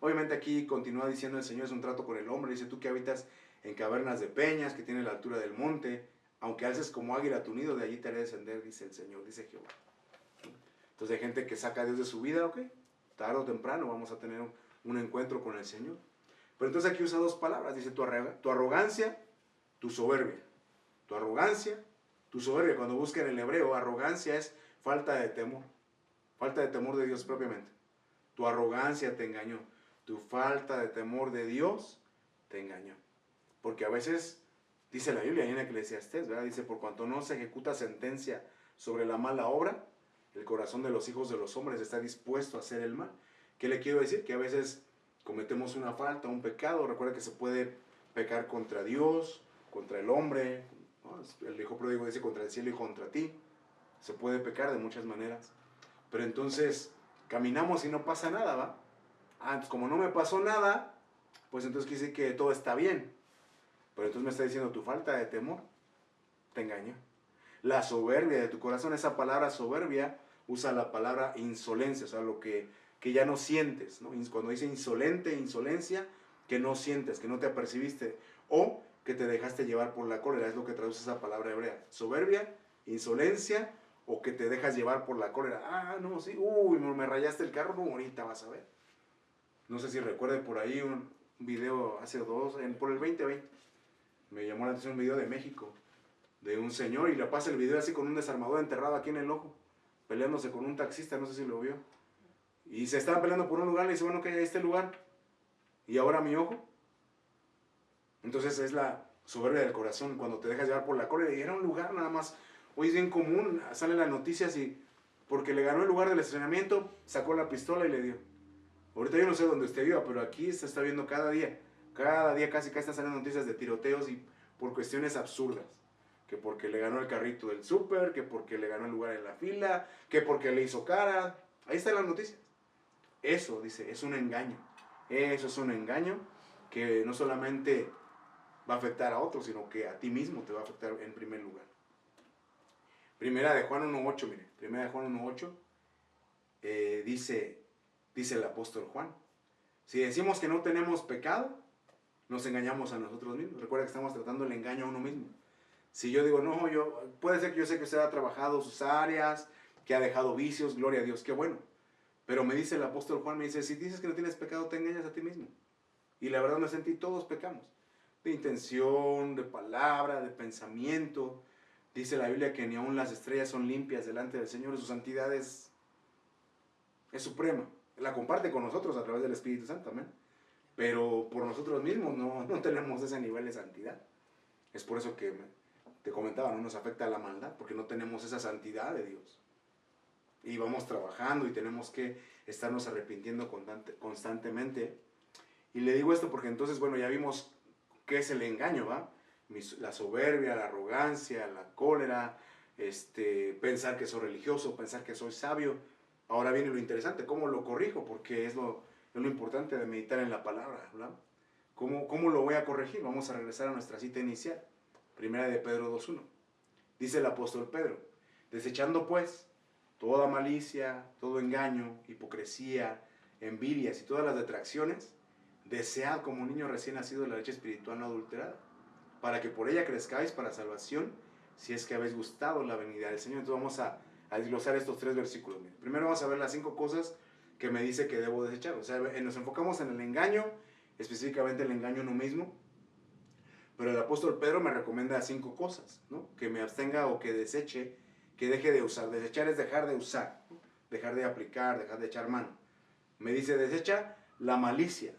Obviamente aquí continúa diciendo el Señor, es un trato con el hombre, dice, tú que habitas en cavernas de peñas, que tiene la altura del monte, aunque alces como águila tu nido, de allí te haré descender, dice el Señor, dice Jehová. Entonces hay gente que saca a Dios de su vida, ok, tarde o temprano vamos a tener un encuentro con el Señor. Pero entonces aquí usa dos palabras, dice tu arrogancia, tu soberbia. Tu arrogancia, Tu soberbia, cuando busca en el hebreo, arrogancia es falta de temor de Dios propiamente. Tu arrogancia te engañó, tu falta de temor de Dios te engañó. Porque a veces, dice la Biblia ahí en Eclesiastés, ¿verdad? Dice, por cuanto no se ejecuta sentencia sobre la mala obra, el corazón de los hijos de los hombres está dispuesto a hacer el mal. ¿Qué le quiero decir? Que a veces cometemos una falta, un pecado. Recuerda que se puede pecar contra Dios, contra el hombre, ¿no? El hijo pródigo dice contra el cielo y contra ti. Se puede pecar de muchas maneras. Pero entonces caminamos y no pasa nada, ¿va? Entonces como no me pasó nada, pues entonces quiere decir que todo está bien. Pero entonces me está diciendo, tu falta de temor te engañó. La soberbia de tu corazón, esa palabra soberbia, usa la palabra insolencia, o sea, lo que ya no sientes, ¿no? Cuando dice insolente, insolencia, que no sientes, que no te apercibiste, o que te dejaste llevar por la cólera, es lo que traduce esa palabra hebrea. Soberbia, insolencia, o que te dejas llevar por la cólera. No, sí, me rayaste el carro, no, ahorita vas a ver. No sé si recuerde por ahí un video hace por el 2020, me llamó la atención un video de México, de un señor, y le pasa el video así con un desarmador enterrado aquí en el ojo, peleándose con un taxista, no sé si lo vio. Y se estaban peleando por un lugar, le dice, bueno, que hay este lugar, y ahora mi ojo. Entonces es la soberbia del corazón, cuando te dejas llevar por la cólera, y era un lugar nada más. Hoy es bien común, salen las noticias y porque le ganó el lugar del estacionamiento, sacó la pistola y le dio. Ahorita yo no sé dónde usted viva, pero aquí se está viendo cada día casi están saliendo noticias de tiroteos y por cuestiones absurdas. Que porque le ganó el carrito del súper, que porque le ganó el lugar en la fila, que porque le hizo cara. Ahí están las noticias. Eso, dice, es un engaño. Eso es un engaño que no solamente va a afectar a otros, sino que a ti mismo te va a afectar en primer lugar. Primera de Juan 1.8, mire. Primera de Juan 1.8 dice el apóstol Juan. Si decimos que no tenemos pecado, nos engañamos a nosotros mismos. Recuerda que estamos tratando el engaño a uno mismo. Si yo digo, no, puede ser que yo sé que usted ha trabajado sus áreas, que ha dejado vicios, gloria a Dios, qué bueno. Pero me dice el apóstol Juan, me dice, si dices que no tienes pecado, te engañas a ti mismo. Y la verdad no es en ti, todos pecamos. De intención, de palabra, de pensamiento. Dice la Biblia que ni aun las estrellas son limpias delante del Señor, su santidad es suprema. La comparte con nosotros a través del Espíritu Santo, amén. Pero por nosotros mismos no tenemos ese nivel de santidad. Es por eso que te comentaba, no nos afecta la maldad, porque no tenemos esa santidad de Dios. Y vamos trabajando y tenemos que estarnos arrepintiendo constantemente. Y le digo esto porque entonces, bueno, ya vimos qué es el engaño, ¿va? La soberbia, la arrogancia, la cólera, pensar que soy religioso, pensar que soy sabio. Ahora viene lo interesante, ¿cómo lo corrijo? Porque es lo importante de meditar en la palabra, ¿verdad? ¿Cómo lo voy a corregir? Vamos a regresar a nuestra cita inicial. Primera de Pedro 2.1. Dice el apóstol Pedro, desechando pues toda malicia, todo engaño, hipocresía, envidias y todas las detracciones, desead como niño recién nacido la leche espiritual no adulterada, para que por ella crezcáis para salvación, si es que habéis gustado la venida del Señor. Entonces vamos a desglosar estos 3 versículos. Primero vamos a ver las 5 cosas que me dice que debo desechar. O sea, nos enfocamos en el engaño, específicamente el engaño en uno mismo. Pero el apóstol Pedro me recomienda 5 cosas, ¿no? Que me abstenga o que deseche, que deje de usar. Desechar es dejar de usar, ¿no? Dejar de aplicar, dejar de echar mano. Me dice, desecha la malicia.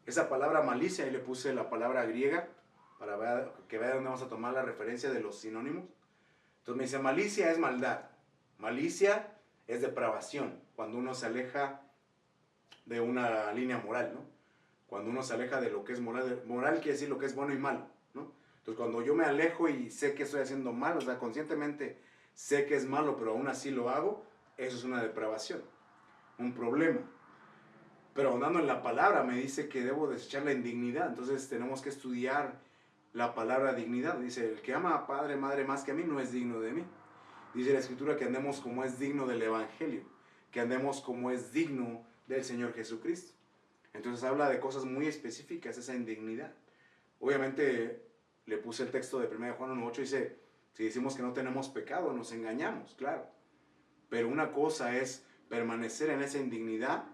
Esa palabra malicia, ahí le puse la palabra griega, para que vea dónde vamos a tomar la referencia de los sinónimos. Entonces me dice, malicia es maldad. Malicia es depravación, cuando uno se aleja de una línea moral, ¿no? Cuando uno se aleja de lo que es moral, moral quiere decir lo que es bueno y malo, ¿no? Entonces cuando yo me alejo y sé que estoy haciendo mal, o sea, conscientemente sé que es malo, pero aún así lo hago, eso es una depravación, un problema. Pero andando en la palabra me dice que debo desechar la indignidad, entonces tenemos que estudiar la palabra dignidad. Dice, el que ama a padre, madre más que a mí no es digno de mí. Dice la Escritura que andemos como es digno del Evangelio, que andemos como es digno del Señor Jesucristo. Entonces habla de cosas muy específicas, esa indignidad. Obviamente le puse el texto de 1 Juan 1.8, dice, si decimos que no tenemos pecado, nos engañamos, claro. Pero una cosa es permanecer en esa indignidad,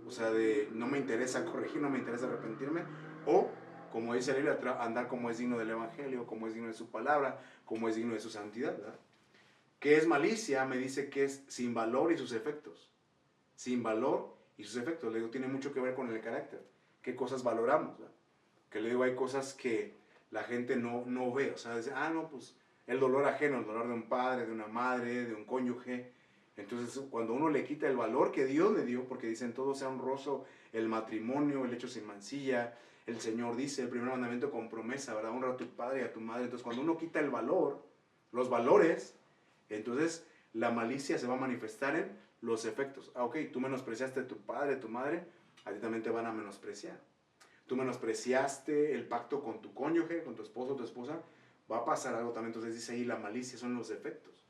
o sea, de no me interesa corregir, no me interesa arrepentirme, o como dice la Biblia, andar como es digno del Evangelio, como es digno de su palabra, como es digno de su santidad, ¿verdad? ¿Qué es malicia? Me dice que es sin valor y sus efectos. Sin valor y sus efectos. Le digo, tiene mucho que ver con el carácter. ¿Qué cosas valoramos? ¿Verdad? Que le digo, hay cosas que la gente no ve. O sea, dice, no, pues el dolor ajeno, el dolor de un padre, de una madre, de un cónyuge. Entonces, cuando uno le quita el valor que Dios le dio, porque dicen todo sea honroso, el matrimonio, el hecho sin mancilla, el Señor dice, el primer mandamiento con promesa, ¿verdad? Honra a tu padre y a tu madre. Entonces, cuando uno quita el valor, los valores, entonces la malicia se va a manifestar en los efectos. Ok, tú menospreciaste a tu padre, a tu madre, a ti también te van a menospreciar. Tú menospreciaste el pacto con tu cónyuge, con tu esposo o tu esposa, va a pasar algo también. Entonces dice ahí, la malicia son los efectos.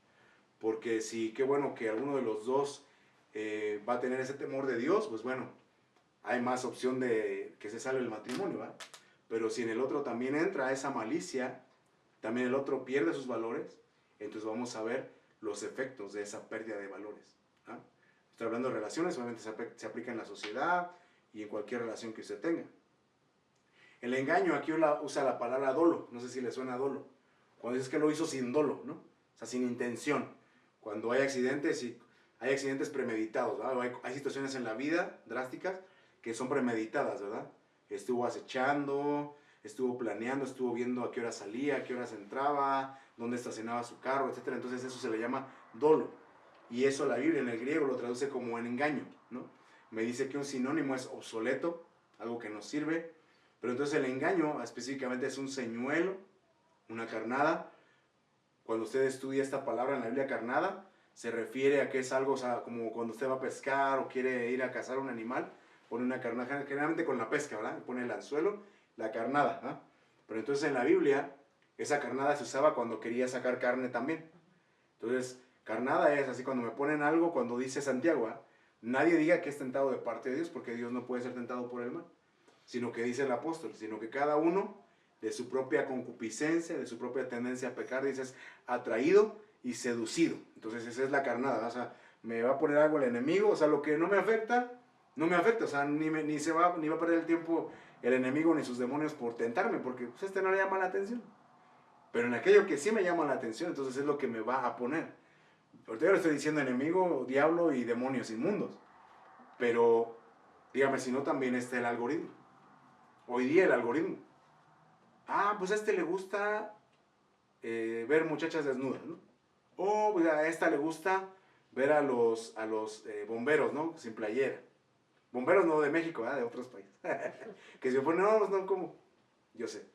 Porque si, qué bueno que alguno de los dos va a tener ese temor de Dios, pues bueno, hay más opción de que se salve el matrimonio, ¿verdad? Pero si en el otro también entra esa malicia, también el otro pierde sus valores, entonces vamos a ver los efectos de esa pérdida de valores. ¿Ah? Estoy hablando de relaciones, obviamente se aplica en la sociedad y en cualquier relación que usted tenga. El engaño, aquí usa la palabra dolo, no sé si le suena dolo. Cuando dices que lo hizo sin dolo, ¿no? O sea, sin intención. Cuando hay accidentes, y hay accidentes premeditados, ¿verdad? Hay situaciones en la vida drásticas que son premeditadas, ¿verdad? Estuvo acechando, estuvo planeando, estuvo viendo a qué hora salía, a qué horas entraba, dónde estacionaba su carro, etc. Entonces eso se le llama dolo. Y eso la Biblia en el griego lo traduce como en engaño, ¿no? Me dice que un sinónimo es obsoleto, algo que no sirve. Pero entonces el engaño específicamente es un señuelo, una carnada. Cuando usted estudia esta palabra en la Biblia, carnada, se refiere a que es algo, o sea, como cuando usted va a pescar o quiere ir a cazar un animal, pone una carnada, generalmente con la pesca, ¿verdad? Pone el anzuelo, la carnada, ¿verdad? Pero entonces en la Biblia, esa carnada se usaba cuando quería sacar carne también. Entonces, carnada es así, cuando me ponen algo, cuando dice Santiago, ¿verdad? Nadie diga que es tentado de parte de Dios, porque Dios no puede ser tentado por el mal, sino que dice el apóstol, sino que cada uno de su propia concupiscencia, de su propia tendencia a pecar, dice, es atraído y seducido. Entonces esa es la carnada, o sea, me va a poner algo el enemigo, o sea, lo que no me afecta, no me afecta, o sea, ni va a perder el tiempo el enemigo ni sus demonios por tentarme, porque pues, no le llama la atención. Pero en aquello que sí me llama la atención, entonces es lo que me va a poner. Ahorita yo le estoy diciendo enemigo, diablo y demonios inmundos, pero dígame si no también está el algoritmo. Hoy día el algoritmo. Pues a este le gusta ver muchachas desnudas, ¿no? O pues a esta le gusta ver a los bomberos, ¿no? Sin playera. Bomberos no de México, de otros países. Que se ponen, no, pues no, ¿cómo? Yo sé.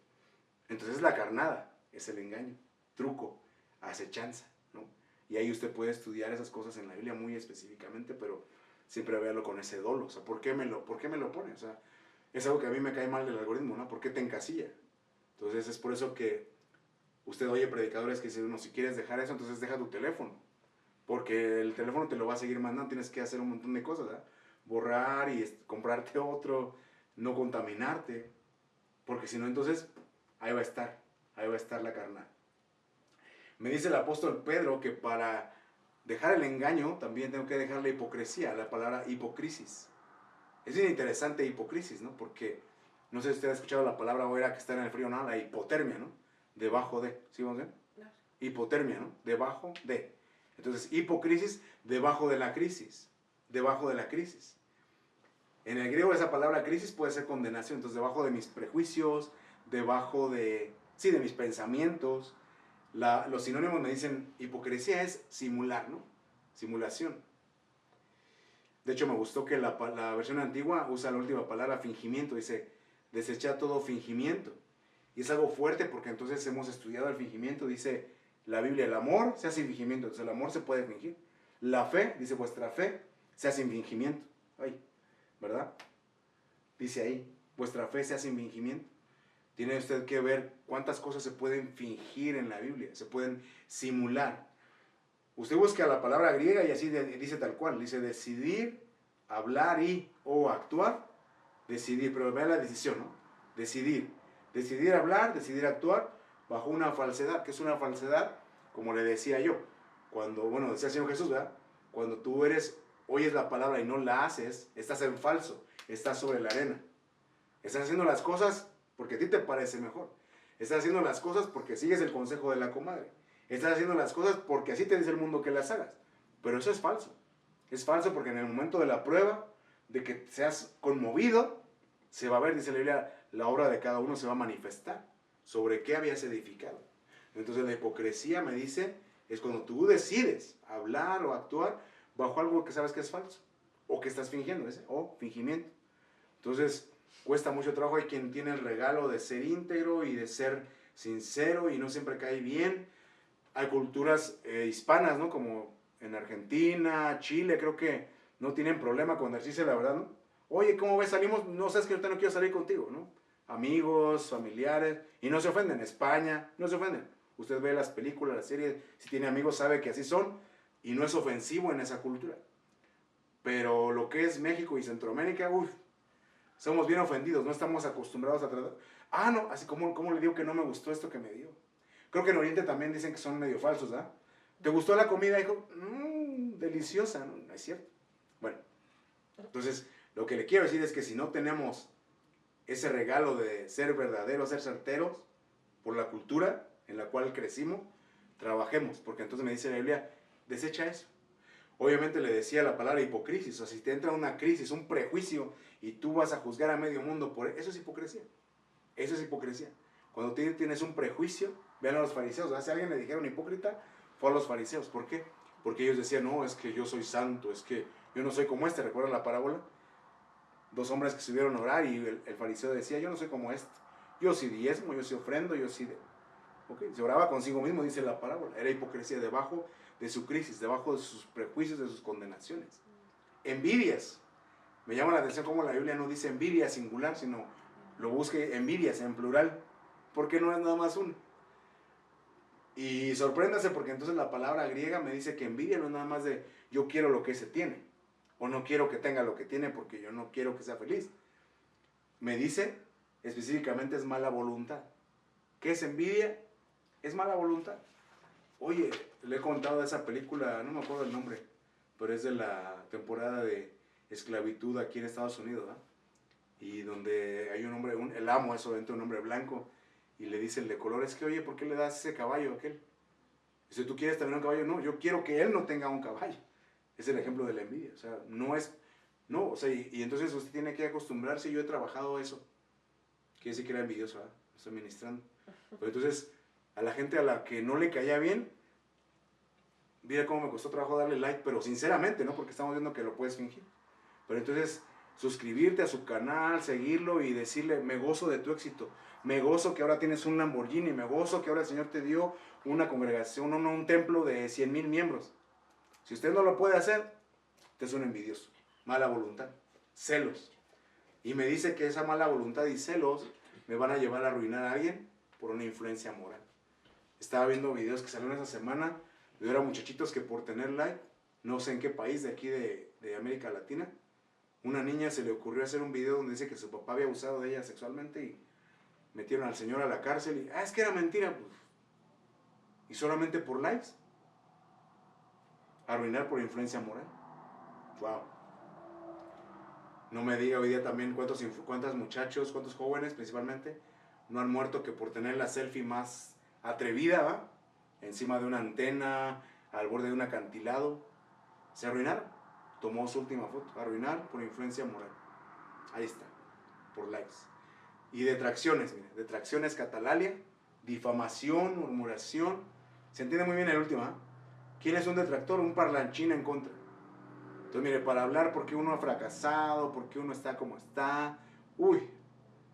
Entonces la carnada es el engaño, truco, acechanza, ¿no? Y ahí usted puede estudiar esas cosas en la Biblia muy específicamente, pero siempre véalo con ese dolo. O sea, ¿por qué me lo pone? O sea, es algo que a mí me cae mal del algoritmo, ¿no? ¿Por qué te encasilla? Entonces es por eso que usted oye predicadores que dicen, no, si quieres dejar eso, entonces deja tu teléfono. Porque el teléfono te lo va a seguir mandando, tienes que hacer un montón de cosas, ¿verdad? Borrar y comprarte otro, no contaminarte. Porque si no, entonces ahí va a estar la carnal. Me dice el apóstol Pedro que para dejar el engaño también tengo que dejar la hipocresía, la palabra hipocrisis. Es bien interesante hipocrisis, ¿no? Porque, no sé si usted ha escuchado la palabra o era que está en el frío, ¿no? La hipotermia, ¿no? Debajo de, ¿sí vamos a ver? Claro. Hipotermia, ¿no? Debajo de. Entonces, hipocrisis, debajo de la crisis. Debajo de la crisis. En el griego esa palabra crisis puede ser condenación. Entonces, debajo de mis prejuicios, debajo de, sí, de mis pensamientos. Los sinónimos me dicen, hipocresía es simular, ¿no? Simulación. De hecho, me gustó que la versión antigua usa la última palabra, fingimiento. Dice, desecha todo fingimiento. Y es algo fuerte porque entonces hemos estudiado el fingimiento. Dice la Biblia, el amor se hace sin fingimiento. Entonces el amor se puede fingir. La fe, dice vuestra fe, se hace sin fingimiento. Ay, ¿verdad? Dice ahí, vuestra fe se hace sin fingimiento. Tiene usted que ver cuántas cosas se pueden fingir en la Biblia. Se pueden simular. Usted busca la palabra griega y así dice tal cual. Dice decidir, hablar o actuar. Decidir, pero vea la decisión, ¿no? Decidir. Decidir hablar, decidir actuar bajo una falsedad. ¿Qué es una falsedad? Como le decía yo. Cuando, decía el Señor Jesús, ¿verdad? Cuando tú oyes la palabra y no la haces, estás en falso. Estás sobre la arena. Estás haciendo las cosas porque a ti te parece mejor. Estás haciendo las cosas porque sigues el consejo de la comadre. Estás haciendo las cosas porque así te dice el mundo que las hagas. Pero eso es falso. Es falso porque en el momento de la prueba, de que seas conmovido, se va a ver, dice la Biblia, la obra de cada uno se va a manifestar. ¿Sobre qué habías edificado? Entonces la hipocresía, me dice, es cuando tú decides hablar o actuar bajo algo que sabes que es falso. O que estás fingiendo, o fingimiento. Entonces, cuesta mucho trabajo. Hay quien tiene el regalo de ser íntegro y de ser sincero y no siempre cae bien. Hay culturas hispanas, ¿no? Como en Argentina, Chile, creo que no tienen problema con decirse la verdad, ¿no? Oye, ¿cómo ves? Salimos, no sabes que ahorita no quiero salir contigo, ¿no? Amigos, familiares, y no se ofenden. España, no se ofenden. Usted ve las películas, las series, si tiene amigos sabe que así son, y no es ofensivo en esa cultura. Pero lo que es México y Centroamérica, uff, somos bien ofendidos, no estamos acostumbrados a tratar. Ah, no, así como le digo que no me gustó esto que me dio. Creo que en Oriente también dicen que son medio falsos, ¿ah? ¿Te gustó la comida, hijo? Deliciosa, ¿no? No es cierto. Bueno, entonces, lo que le quiero decir es que si no tenemos ese regalo de ser verdaderos, ser certeros, por la cultura en la cual crecimos, trabajemos, porque entonces me dice la Biblia, desecha eso. Obviamente le decía la palabra hipocrisis, o sea, si te entra una crisis, un prejuicio, y tú vas a juzgar a medio mundo por eso, es hipocresía. Eso es hipocresía. Cuando tienes un prejuicio, vean a los fariseos, ¿verdad? Si a alguien le dijeron hipócrita, fue a los fariseos. ¿Por qué? Porque ellos decían, no, es que yo soy santo, es que yo no soy como este. ¿Recuerdan la parábola? Dos hombres que subieron a orar y el fariseo decía, yo no soy como este. Yo sí diezmo, yo sí ofrendo, yo sí... ¿Okay? Se oraba consigo mismo, dice la parábola. Era hipocresía debajo de su crisis, debajo de sus prejuicios, de sus condenaciones. Envidias. Me llama la atención cómo la Biblia no dice envidia singular, sino lo busque envidias en plural, porque no es nada más uno. Y sorpréndase porque entonces la palabra griega me dice que envidia no es nada más de yo quiero lo que ese tiene, o no quiero que tenga lo que tiene porque yo no quiero que sea feliz. Me dice específicamente es mala voluntad. ¿Qué es envidia? Es mala voluntad. Oye, le he contado de esa película, no me acuerdo el nombre, pero es de la temporada de esclavitud aquí en Estados Unidos, ¿eh? Y donde hay un hombre, el amo es obviamente un hombre blanco, y le dice el de color, es que oye, ¿por qué le das ese caballo a aquel? Dice, ¿tú quieres tener un caballo? No, yo quiero que él no tenga un caballo. Es el ejemplo de la envidia, o sea, no es, no, o sea, y entonces usted tiene que acostumbrarse, yo he trabajado eso, quiere decir que era envidioso, ¿eh? Estoy ministrando. Pero entonces, a la gente a la que no le caía bien, mira cómo me costó trabajo darle like, pero sinceramente, ¿no? Porque estamos viendo que lo puedes fingir. Pero entonces, suscribirte a su canal, seguirlo y decirle, me gozo de tu éxito, me gozo que ahora tienes un Lamborghini, me gozo que ahora el Señor te dio una congregación, un templo de 100,000 miembros. Si usted no lo puede hacer, usted es un envidioso, mala voluntad, celos. Y me dice que esa mala voluntad y celos me van a llevar a arruinar a alguien por una influencia moral. Estaba viendo videos que salieron esa semana, de eran muchachitos que por tener like, no sé en qué país de aquí de América Latina, una niña se le ocurrió hacer un video donde dice que su papá había abusado de ella sexualmente y metieron al señor a la cárcel y, es que era mentira, pues. Y solamente por likes, arruinar por influencia moral. Wow. No me diga hoy día también cuántos muchachos, cuántos jóvenes principalmente, no han muerto que por tener la selfie más atrevida, ¿va? Encima de una antena, al borde de un acantilado, se arruinaron. Tomó su última foto, arruinar por influencia moral. Ahí está, por likes. Y detracciones, mire, detracciones, catalalia, difamación, murmuración. Se entiende muy bien el último, ¿eh? ¿Quién es un detractor? Un parlanchín en contra. Entonces, mire, para hablar por qué uno ha fracasado, por qué uno está como está, uy,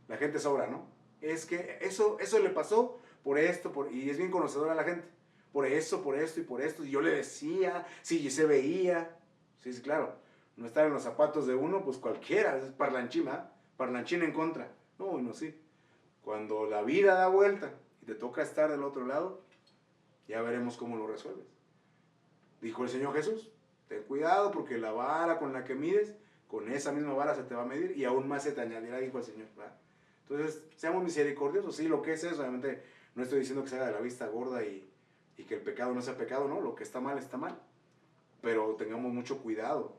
la gente sobra, ¿no? Es que eso le pasó por esto, y es bien conocedora la gente. Por eso, por esto y por esto. Y yo le decía, sí, se veía. Sí, sí, claro. No estar en los zapatos de uno, pues cualquiera, es parlanchín, ¿verdad? Parlanchín en contra. No, sí. Cuando la vida da vuelta y te toca estar del otro lado, ya veremos cómo lo resuelves. Dijo el Señor Jesús, ten cuidado porque la vara con la que mides, con esa misma vara se te va a medir y aún más se te añadirá, dijo el Señor, ¿verdad? Entonces, seamos misericordiosos, sí, lo que es eso, obviamente no estoy diciendo que se haga de la vista gorda y que el pecado no sea pecado, no, lo que está mal, pero tengamos mucho cuidado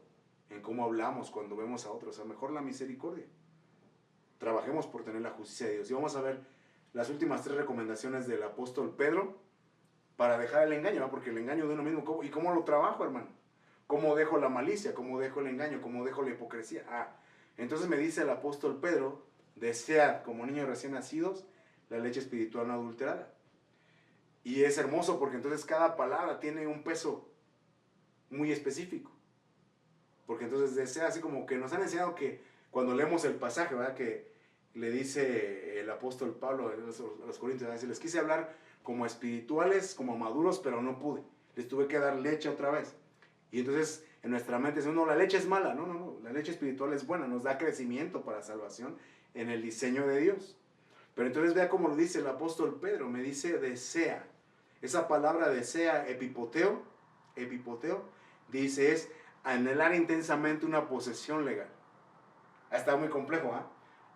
en cómo hablamos cuando vemos a otros, a lo mejor la misericordia. trabajemos por tener la justicia de Dios. Y vamos a ver las últimas 3 recomendaciones del apóstol Pedro para dejar el engaño, ¿no? Porque el engaño de uno mismo, ¿y cómo lo trabajo, hermano? ¿Cómo dejo la malicia? ¿Cómo dejo el engaño? ¿Cómo dejo la hipocresía? Entonces me dice el apóstol Pedro, desead como niños recién nacidos la leche espiritual no adulterada. Y es hermoso porque entonces cada palabra tiene un peso muy específico. Porque entonces desea, así como que nos han enseñado que cuando leemos el pasaje, ¿verdad? Que le dice el apóstol Pablo a los Corintios, les quise hablar como espirituales, como maduros, pero no pude. Les tuve que dar leche otra vez. Y entonces en nuestra mente dice, no, la leche es mala. No, la leche espiritual es buena, nos da crecimiento para salvación en el diseño de Dios. Pero entonces vea cómo lo dice el apóstol Pedro, me dice desea. Esa palabra desea, epipoteo, dice es anhelar intensamente una posesión legal. Está muy complejo,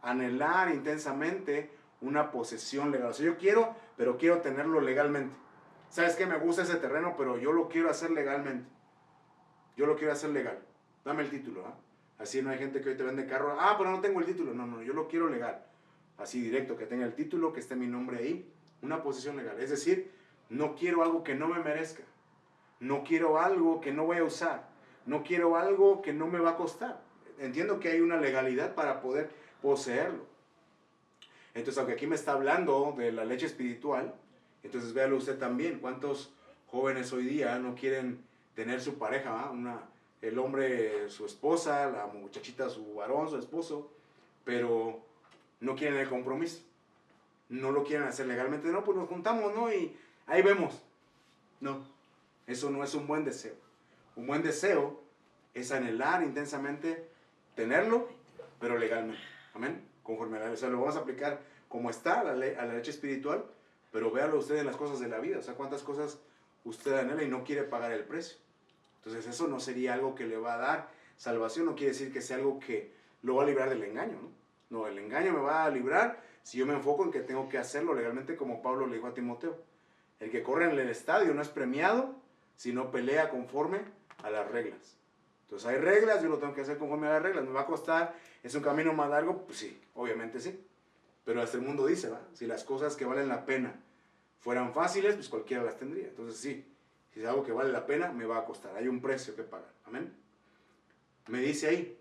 Anhelar intensamente una posesión legal. O sea, yo quiero, pero quiero tenerlo legalmente. ¿Sabes qué? Me gusta ese terreno, pero yo lo quiero hacer legalmente. Yo lo quiero hacer legal. Dame el título, Así no hay gente que hoy te vende carro. Pero no tengo el título. No, yo lo quiero legal. Así directo, que tenga el título, que esté mi nombre ahí. Una posesión legal. Es decir, no quiero algo que no me merezca. No quiero algo que no voy a usar. No quiero algo que no me va a costar. Entiendo que hay una legalidad para poder poseerlo. Entonces, aunque aquí me está hablando de la leche espiritual, entonces véalo usted también. ¿Cuántos jóvenes hoy día no quieren tener su pareja? El hombre, su esposa, la muchachita, su varón, su esposo, pero no quieren el compromiso. No lo quieren hacer legalmente. No, pues nos juntamos, ¿no? Y ahí vemos. No, eso no es un buen deseo. Un buen deseo es anhelar intensamente tenerlo, pero legalmente. Amén. Conforme a la ley. O sea, lo vamos a aplicar como está a la leche espiritual, pero véalo usted en las cosas de la vida. O sea, cuántas cosas usted anhela y no quiere pagar el precio. Entonces, eso no sería algo que le va a dar salvación. No quiere decir que sea algo que lo va a librar del engaño, ¿no? No, el engaño me va a librar si yo me enfoco en que tengo que hacerlo legalmente, como Pablo le dijo a Timoteo. El que corre en el estadio no es premiado, sino pelea conforme a las reglas. Entonces hay reglas, yo lo tengo que hacer conforme a las reglas. ¿Me va a costar? ¿Es un camino más largo? Pues sí, obviamente sí. Pero hasta el mundo dice, si las cosas que valen la pena fueran fáciles, pues cualquiera las tendría. Entonces sí, si es algo que vale la pena, me va a costar. Hay un precio que pagar. Amén. Me dice ahí,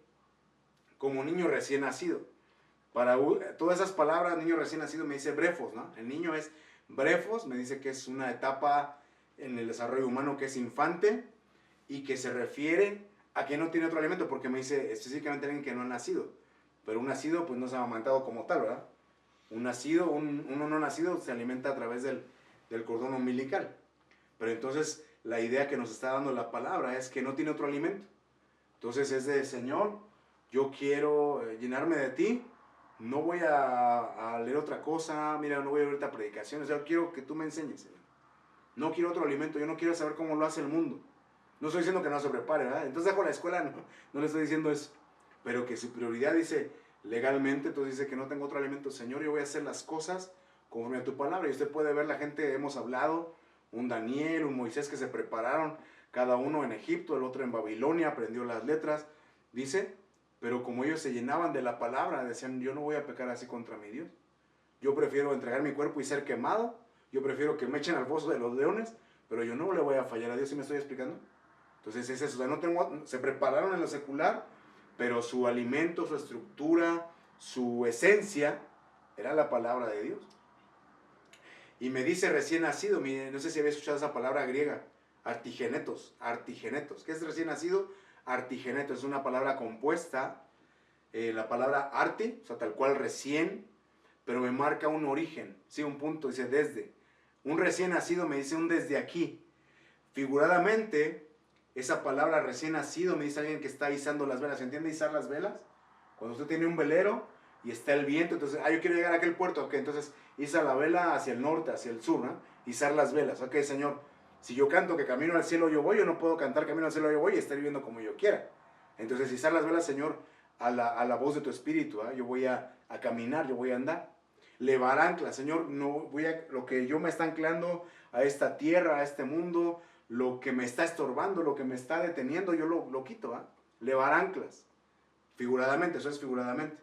como niño recién nacido. Para todas esas palabras, niño recién nacido, me dice brefos, ¿no? El niño es brefos, me dice que es una etapa en el desarrollo humano que es infante y que se refiere a que no tiene otro alimento, porque me dice específicamente alguien que no ha nacido. Pero un nacido, pues no se ha amamantado como tal, ¿verdad? Un nacido, uno no nacido se alimenta a través del cordón umbilical. Pero entonces la idea que nos está dando la palabra es que no tiene otro alimento. Entonces es de, Señor, yo quiero llenarme de ti, no voy a leer otra cosa, mira, no voy a ver predicaciones, yo quiero que tú me enseñes, Señor. No quiero otro alimento, yo no quiero saber cómo lo hace el mundo. No estoy diciendo que no se prepare, ¿verdad? Entonces dejo la escuela, no le estoy diciendo eso. Pero que su prioridad dice legalmente, entonces dice que no tengo otro alimento. Señor, yo voy a hacer las cosas conforme a tu palabra. Y usted puede ver la gente, hemos hablado, un Daniel, un Moisés que se prepararon, cada uno en Egipto, el otro en Babilonia, aprendió las letras. Dice, pero como ellos se llenaban de la palabra, decían, yo no voy a pecar así contra mi Dios. Yo prefiero entregar mi cuerpo y ser quemado. Yo prefiero que me echen al foso de los leones, pero yo no le voy a fallar a Dios. ¿Sí me estoy explicando? Entonces es eso, o sea, se prepararon en lo secular, pero su alimento, su estructura, su esencia era la palabra de Dios. Y me dice recién nacido, no sé si había escuchado esa palabra griega, artigenetos. ¿Qué es recién nacido? Artigenetos, es una palabra compuesta, la palabra arte, o sea, tal cual recién, pero me marca un origen, sí, un punto, dice desde. Un recién nacido me dice un desde aquí. Figuradamente, esa palabra recién nacido me dice alguien que está izando las velas. ¿Se entiende izar las velas? Cuando usted tiene un velero y está el viento, entonces, yo quiero llegar a aquel puerto, ok, entonces iza la vela hacia el norte, hacia el sur, ¿no? Izar las velas, ok, Señor, si yo canto que camino al cielo yo voy, yo no puedo cantar camino al cielo yo voy y estar viviendo como yo quiera. Entonces, izar las velas, Señor, a la voz de tu espíritu, yo voy a caminar, yo voy a andar. Levar ancla, Señor, lo que yo me está anclando a esta tierra, a este mundo, lo que me está estorbando, lo que me está deteniendo, yo lo quito, Levar anclas, figuradamente, eso es figuradamente.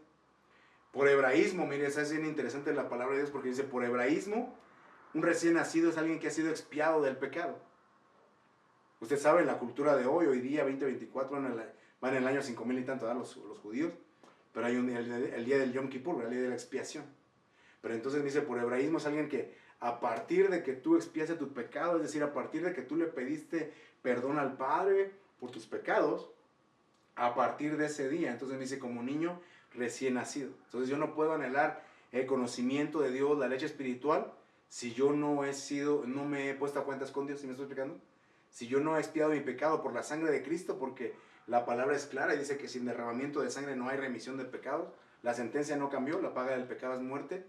Por hebraísmo, mire, esa es bien interesante la palabra de Dios porque dice, por hebraísmo, un recién nacido es alguien que ha sido expiado del pecado. Usted sabe, en la cultura de hoy día, 2024, van en el año 5000 y tanto, los judíos, pero hay el día del Yom Kippur, el día de la expiación. Pero entonces dice, por hebraísmo es alguien que a partir de que tú expiaste tu pecado, es decir, a partir de que tú le pediste perdón al Padre por tus pecados, a partir de ese día, entonces me dice, como niño recién nacido. Entonces yo no puedo anhelar el conocimiento de Dios, la leche espiritual, si yo no me he puesto a cuentas con Dios, ¿sí me estoy explicando? Si yo no he expiado mi pecado por la sangre de Cristo, porque la palabra es clara y dice que sin derramamiento de sangre no hay remisión de pecados, la sentencia no cambió, la paga del pecado es muerte.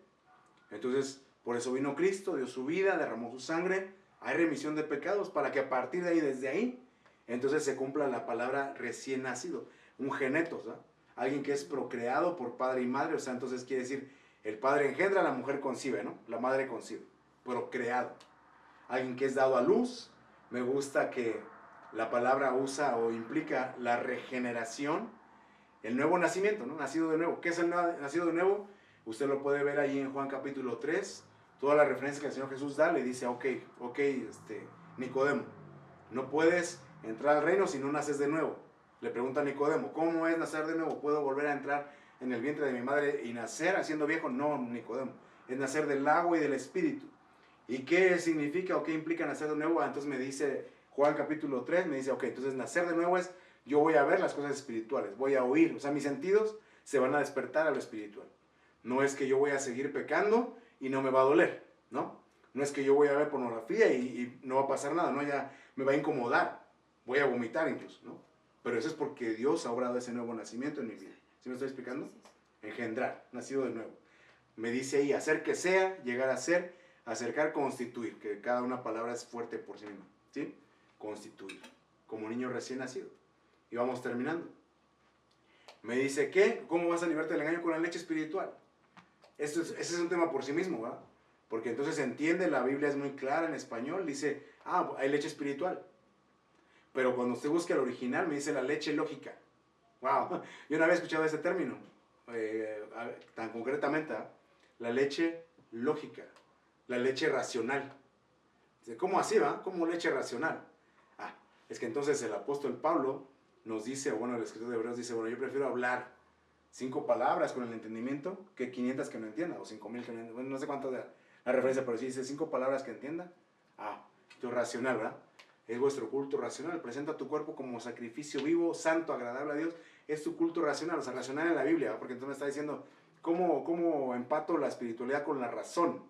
Entonces, por eso vino Cristo, dio su vida, derramó su sangre, hay remisión de pecados, para que a partir de ahí, desde ahí, entonces se cumpla la palabra recién nacido, un genetos, ¿no? Alguien que es procreado por padre y madre, o sea, entonces quiere decir, el padre engendra, la mujer concibe, ¿no? La madre concibe, procreado. Alguien que es dado a luz, me gusta que la palabra usa o implica la regeneración, el nuevo nacimiento, ¿no? Nacido de nuevo. ¿Qué es el nacido de nuevo? Usted lo puede ver ahí en Juan capítulo 3, toda la referencia que el Señor Jesús da, le dice, ok, Nicodemo, no puedes entrar al reino si no naces de nuevo. Le pregunta a Nicodemo, ¿cómo es nacer de nuevo? ¿Puedo volver a entrar en el vientre de mi madre y nacer haciendo viejo? No, Nicodemo, es nacer del agua y del espíritu. ¿Y qué significa o qué implica nacer de nuevo? Entonces me dice Juan capítulo 3, me dice, ok, entonces nacer de nuevo es, yo voy a ver las cosas espirituales, voy a oír, o sea, mis sentidos se van a despertar a lo espiritual. No es que yo voy a seguir pecando y no me va a doler, ¿no? No es que yo voy a ver pornografía y no va a pasar nada, ¿no? Ya me va a incomodar, voy a vomitar incluso, ¿no? Pero eso es porque Dios ha obrado ese nuevo nacimiento en mi vida. ¿Sí me estoy explicando? Engendrar, nacido de nuevo. Me dice ahí, hacer que sea, llegar a ser, acercar, constituir, que cada una palabra es fuerte por sí misma, ¿sí? Constituir, como niño recién nacido. Y vamos terminando. Me dice, ¿qué? ¿Cómo vas a librarte del engaño con la leche espiritual? Ese es un tema por sí mismo, ¿verdad? Porque entonces se entiende, la Biblia es muy clara en español, dice, hay leche espiritual. Pero cuando usted busca el original, me dice la leche lógica. ¡Wow! Yo no había escuchado ese término, tan concretamente, ¿eh? La leche lógica, la leche racional. ¿Cómo así, va? ¿Cómo leche racional? Es que entonces el apóstol Pablo nos dice, o bueno, el escritor de Hebreos dice, bueno, yo prefiero hablar 5 palabras con el entendimiento que 500 que no entienda, o 5000 que no entienda. Bueno, no sé cuánto de la referencia, pero si dice 5 palabras que entienda, esto es racional, ¿verdad? Es vuestro culto racional. Presenta tu cuerpo como sacrificio vivo, santo, agradable a Dios. Es tu culto racional, o sea, racional en la Biblia, ¿verdad? Porque entonces me está diciendo, ¿cómo empato la espiritualidad con la razón?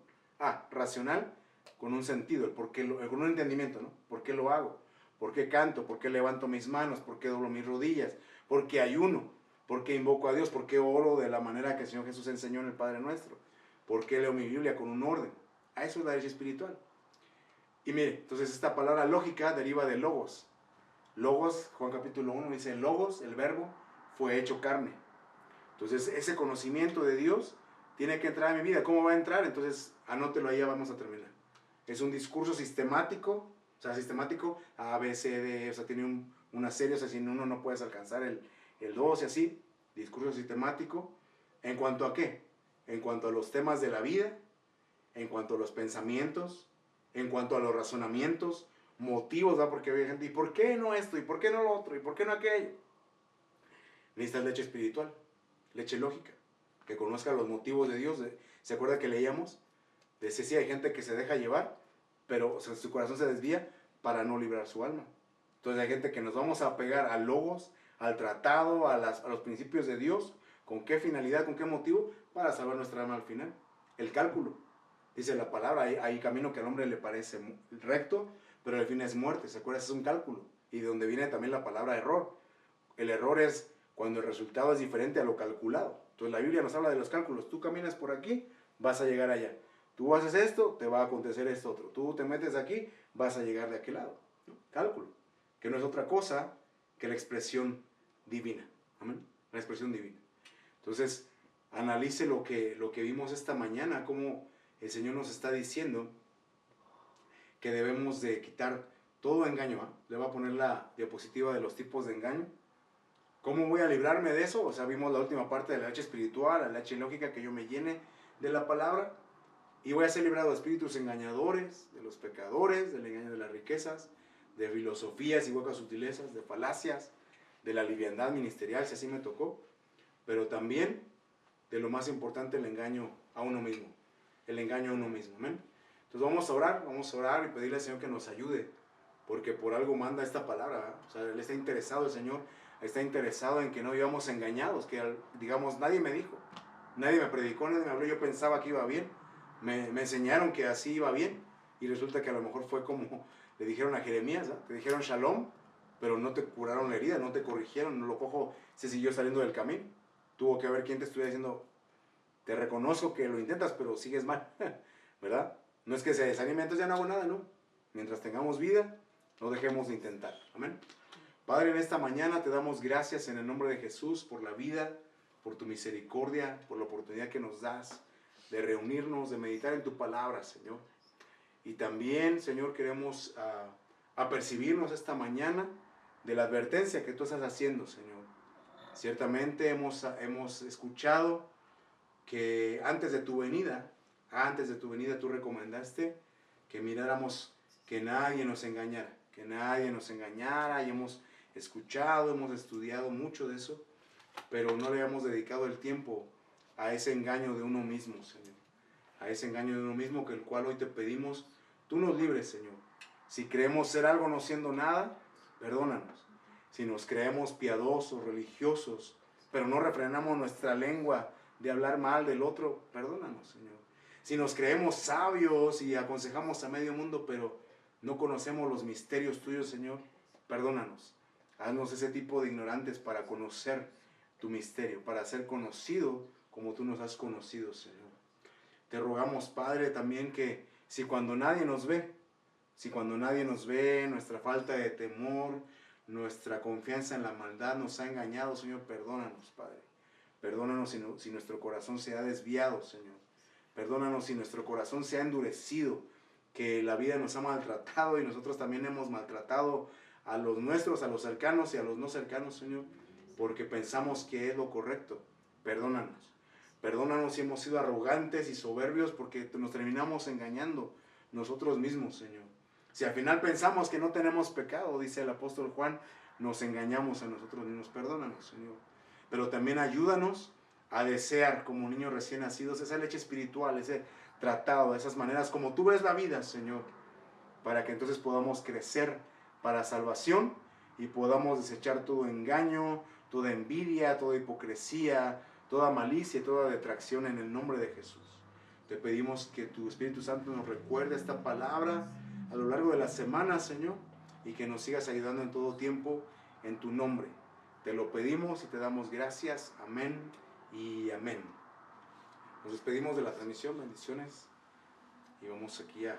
Racional con un sentido, con un entendimiento, ¿no? ¿Por qué lo hago? ¿Por qué canto? ¿Por qué levanto mis manos? ¿Por qué doblo mis rodillas? ¿Por qué ayuno? ¿Por qué invoco a Dios? ¿Por qué oro de la manera que el Señor Jesús enseñó en el Padre Nuestro? ¿Por qué leo mi Biblia con un orden? A eso es la leche espiritual. Y mire, entonces esta palabra lógica deriva de logos. Logos, Juan capítulo 1 dice, logos, el verbo, fue hecho carne. Entonces ese conocimiento de Dios tiene que entrar a mi vida. ¿Cómo va a entrar? Entonces anótelo ahí, ya vamos a terminar. Es un discurso sistemático, o sea, sistemático, A, B, C, D, o sea, tiene una serie, o sea, sin uno no puedes alcanzar el 2 y así, discurso sistemático. ¿En cuanto a qué? En cuanto a los temas de la vida, en cuanto a los pensamientos, en cuanto a los razonamientos, motivos, ¿verdad? Porque hay gente, ¿y por qué no esto? ¿Y por qué no lo otro? ¿Y por qué no aquello? Necesitas leche espiritual, leche lógica, que conozca los motivos de Dios. ¿Se acuerda que leíamos? Decía, sí, hay gente que se deja llevar, pero o sea, su corazón se desvía para no librar su alma. Entonces hay gente que nos vamos a pegar a logos, al tratado, a los principios de Dios. ¿Con qué finalidad, con qué motivo? Para salvar nuestra alma al final. El cálculo. Dice la palabra, hay camino que al hombre le parece recto, pero el fin es muerte. ¿Se acuerdan? Es un cálculo. Y de donde viene también la palabra error. El error es cuando el resultado es diferente a lo calculado. Entonces la Biblia nos habla de los cálculos. Tú caminas por aquí, vas a llegar allá. Tú haces esto, te va a acontecer esto otro. Tú te metes aquí, vas a llegar de aquel lado. ¿No? Cálculo. Que no es otra cosa que la expresión divina. ¿Amén? La expresión divina. Entonces, analice lo que vimos esta mañana, cómo el Señor nos está diciendo que debemos de quitar todo engaño. Le voy a poner la diapositiva de los tipos de engaño. ¿Cómo voy a librarme de eso? O sea, vimos la última parte de la leche espiritual, la leche lógica, que yo me llene de la palabra. Y voy a ser librado de espíritus engañadores, de los pecadores, del engaño de las riquezas, de filosofías y huecas sutilezas, de falacias, de la liviandad ministerial, si así me tocó. Pero también de lo más importante, el engaño a uno mismo. El engaño a uno mismo. Amén. Entonces vamos a orar y pedirle al Señor que nos ayude. Porque por algo manda esta palabra, ¿verdad? O sea, Él está interesado, el Señor está interesado en que no vivamos engañados, que digamos, nadie me dijo, nadie me predicó, nadie me habló, yo pensaba que iba bien, me enseñaron que así iba bien, y resulta que a lo mejor fue como le dijeron a Jeremías, ¿eh? Te dijeron shalom, pero no te curaron la herida, no te corrigieron, no lo cojo, se siguió saliendo del camino, tuvo que haber quien te estuviera diciendo, te reconozco que lo intentas, pero sigues mal, ¿verdad? No es que se desanime, entonces ya no hago nada, ¿no? Mientras tengamos vida, no dejemos de intentar, amén. Padre, en esta mañana te damos gracias en el nombre de Jesús por la vida, por tu misericordia, por la oportunidad que nos das de reunirnos, de meditar en tu palabra, Señor. Y también, Señor, queremos apercibirnos esta mañana de la advertencia que tú estás haciendo, Señor. Ciertamente hemos escuchado que antes de tu venida tú recomendaste que miráramos que nadie nos engañara, y hemos escuchado, hemos estudiado mucho de eso, pero no le hemos dedicado el tiempo a ese engaño de uno mismo, Señor. A ese engaño de uno mismo, que el cual hoy te pedimos, tú nos libres, Señor. Si creemos ser algo no siendo nada, perdónanos. Si nos creemos piadosos, religiosos, pero no refrenamos nuestra lengua de hablar mal del otro, perdónanos, Señor. Si nos creemos sabios y aconsejamos a medio mundo, pero no conocemos los misterios tuyos, Señor, perdónanos. Haznos ese tipo de ignorantes para conocer tu misterio, para ser conocido como tú nos has conocido, Señor. Te rogamos, Padre, también que si cuando nadie nos ve, nuestra falta de temor, nuestra confianza en la maldad nos ha engañado, Señor, perdónanos, Padre. Perdónanos si nuestro corazón se ha desviado, Señor. Perdónanos si nuestro corazón se ha endurecido, que la vida nos ha maltratado y nosotros también hemos maltratado a los nuestros, a los cercanos y a los no cercanos, Señor, porque pensamos que es lo correcto. Perdónanos. Perdónanos si hemos sido arrogantes y soberbios, porque nos terminamos engañando nosotros mismos, Señor. Si al final pensamos que no tenemos pecado, dice el apóstol Juan, nos engañamos a nosotros mismos. Perdónanos, Señor. Pero también ayúdanos a desear, como niños recién nacidos, esa leche espiritual, ese tratado, esas maneras como tú ves la vida, Señor, para que entonces podamos crecer para salvación y podamos desechar todo engaño, toda envidia, toda hipocresía, toda malicia y toda detracción en el nombre de Jesús. Te pedimos que tu Espíritu Santo nos recuerde esta palabra a lo largo de la semana, Señor, y que nos sigas ayudando en todo tiempo en tu nombre. Te lo pedimos y te damos gracias. Amén y amén. Nos despedimos de la transmisión. Bendiciones. Y vamos aquí a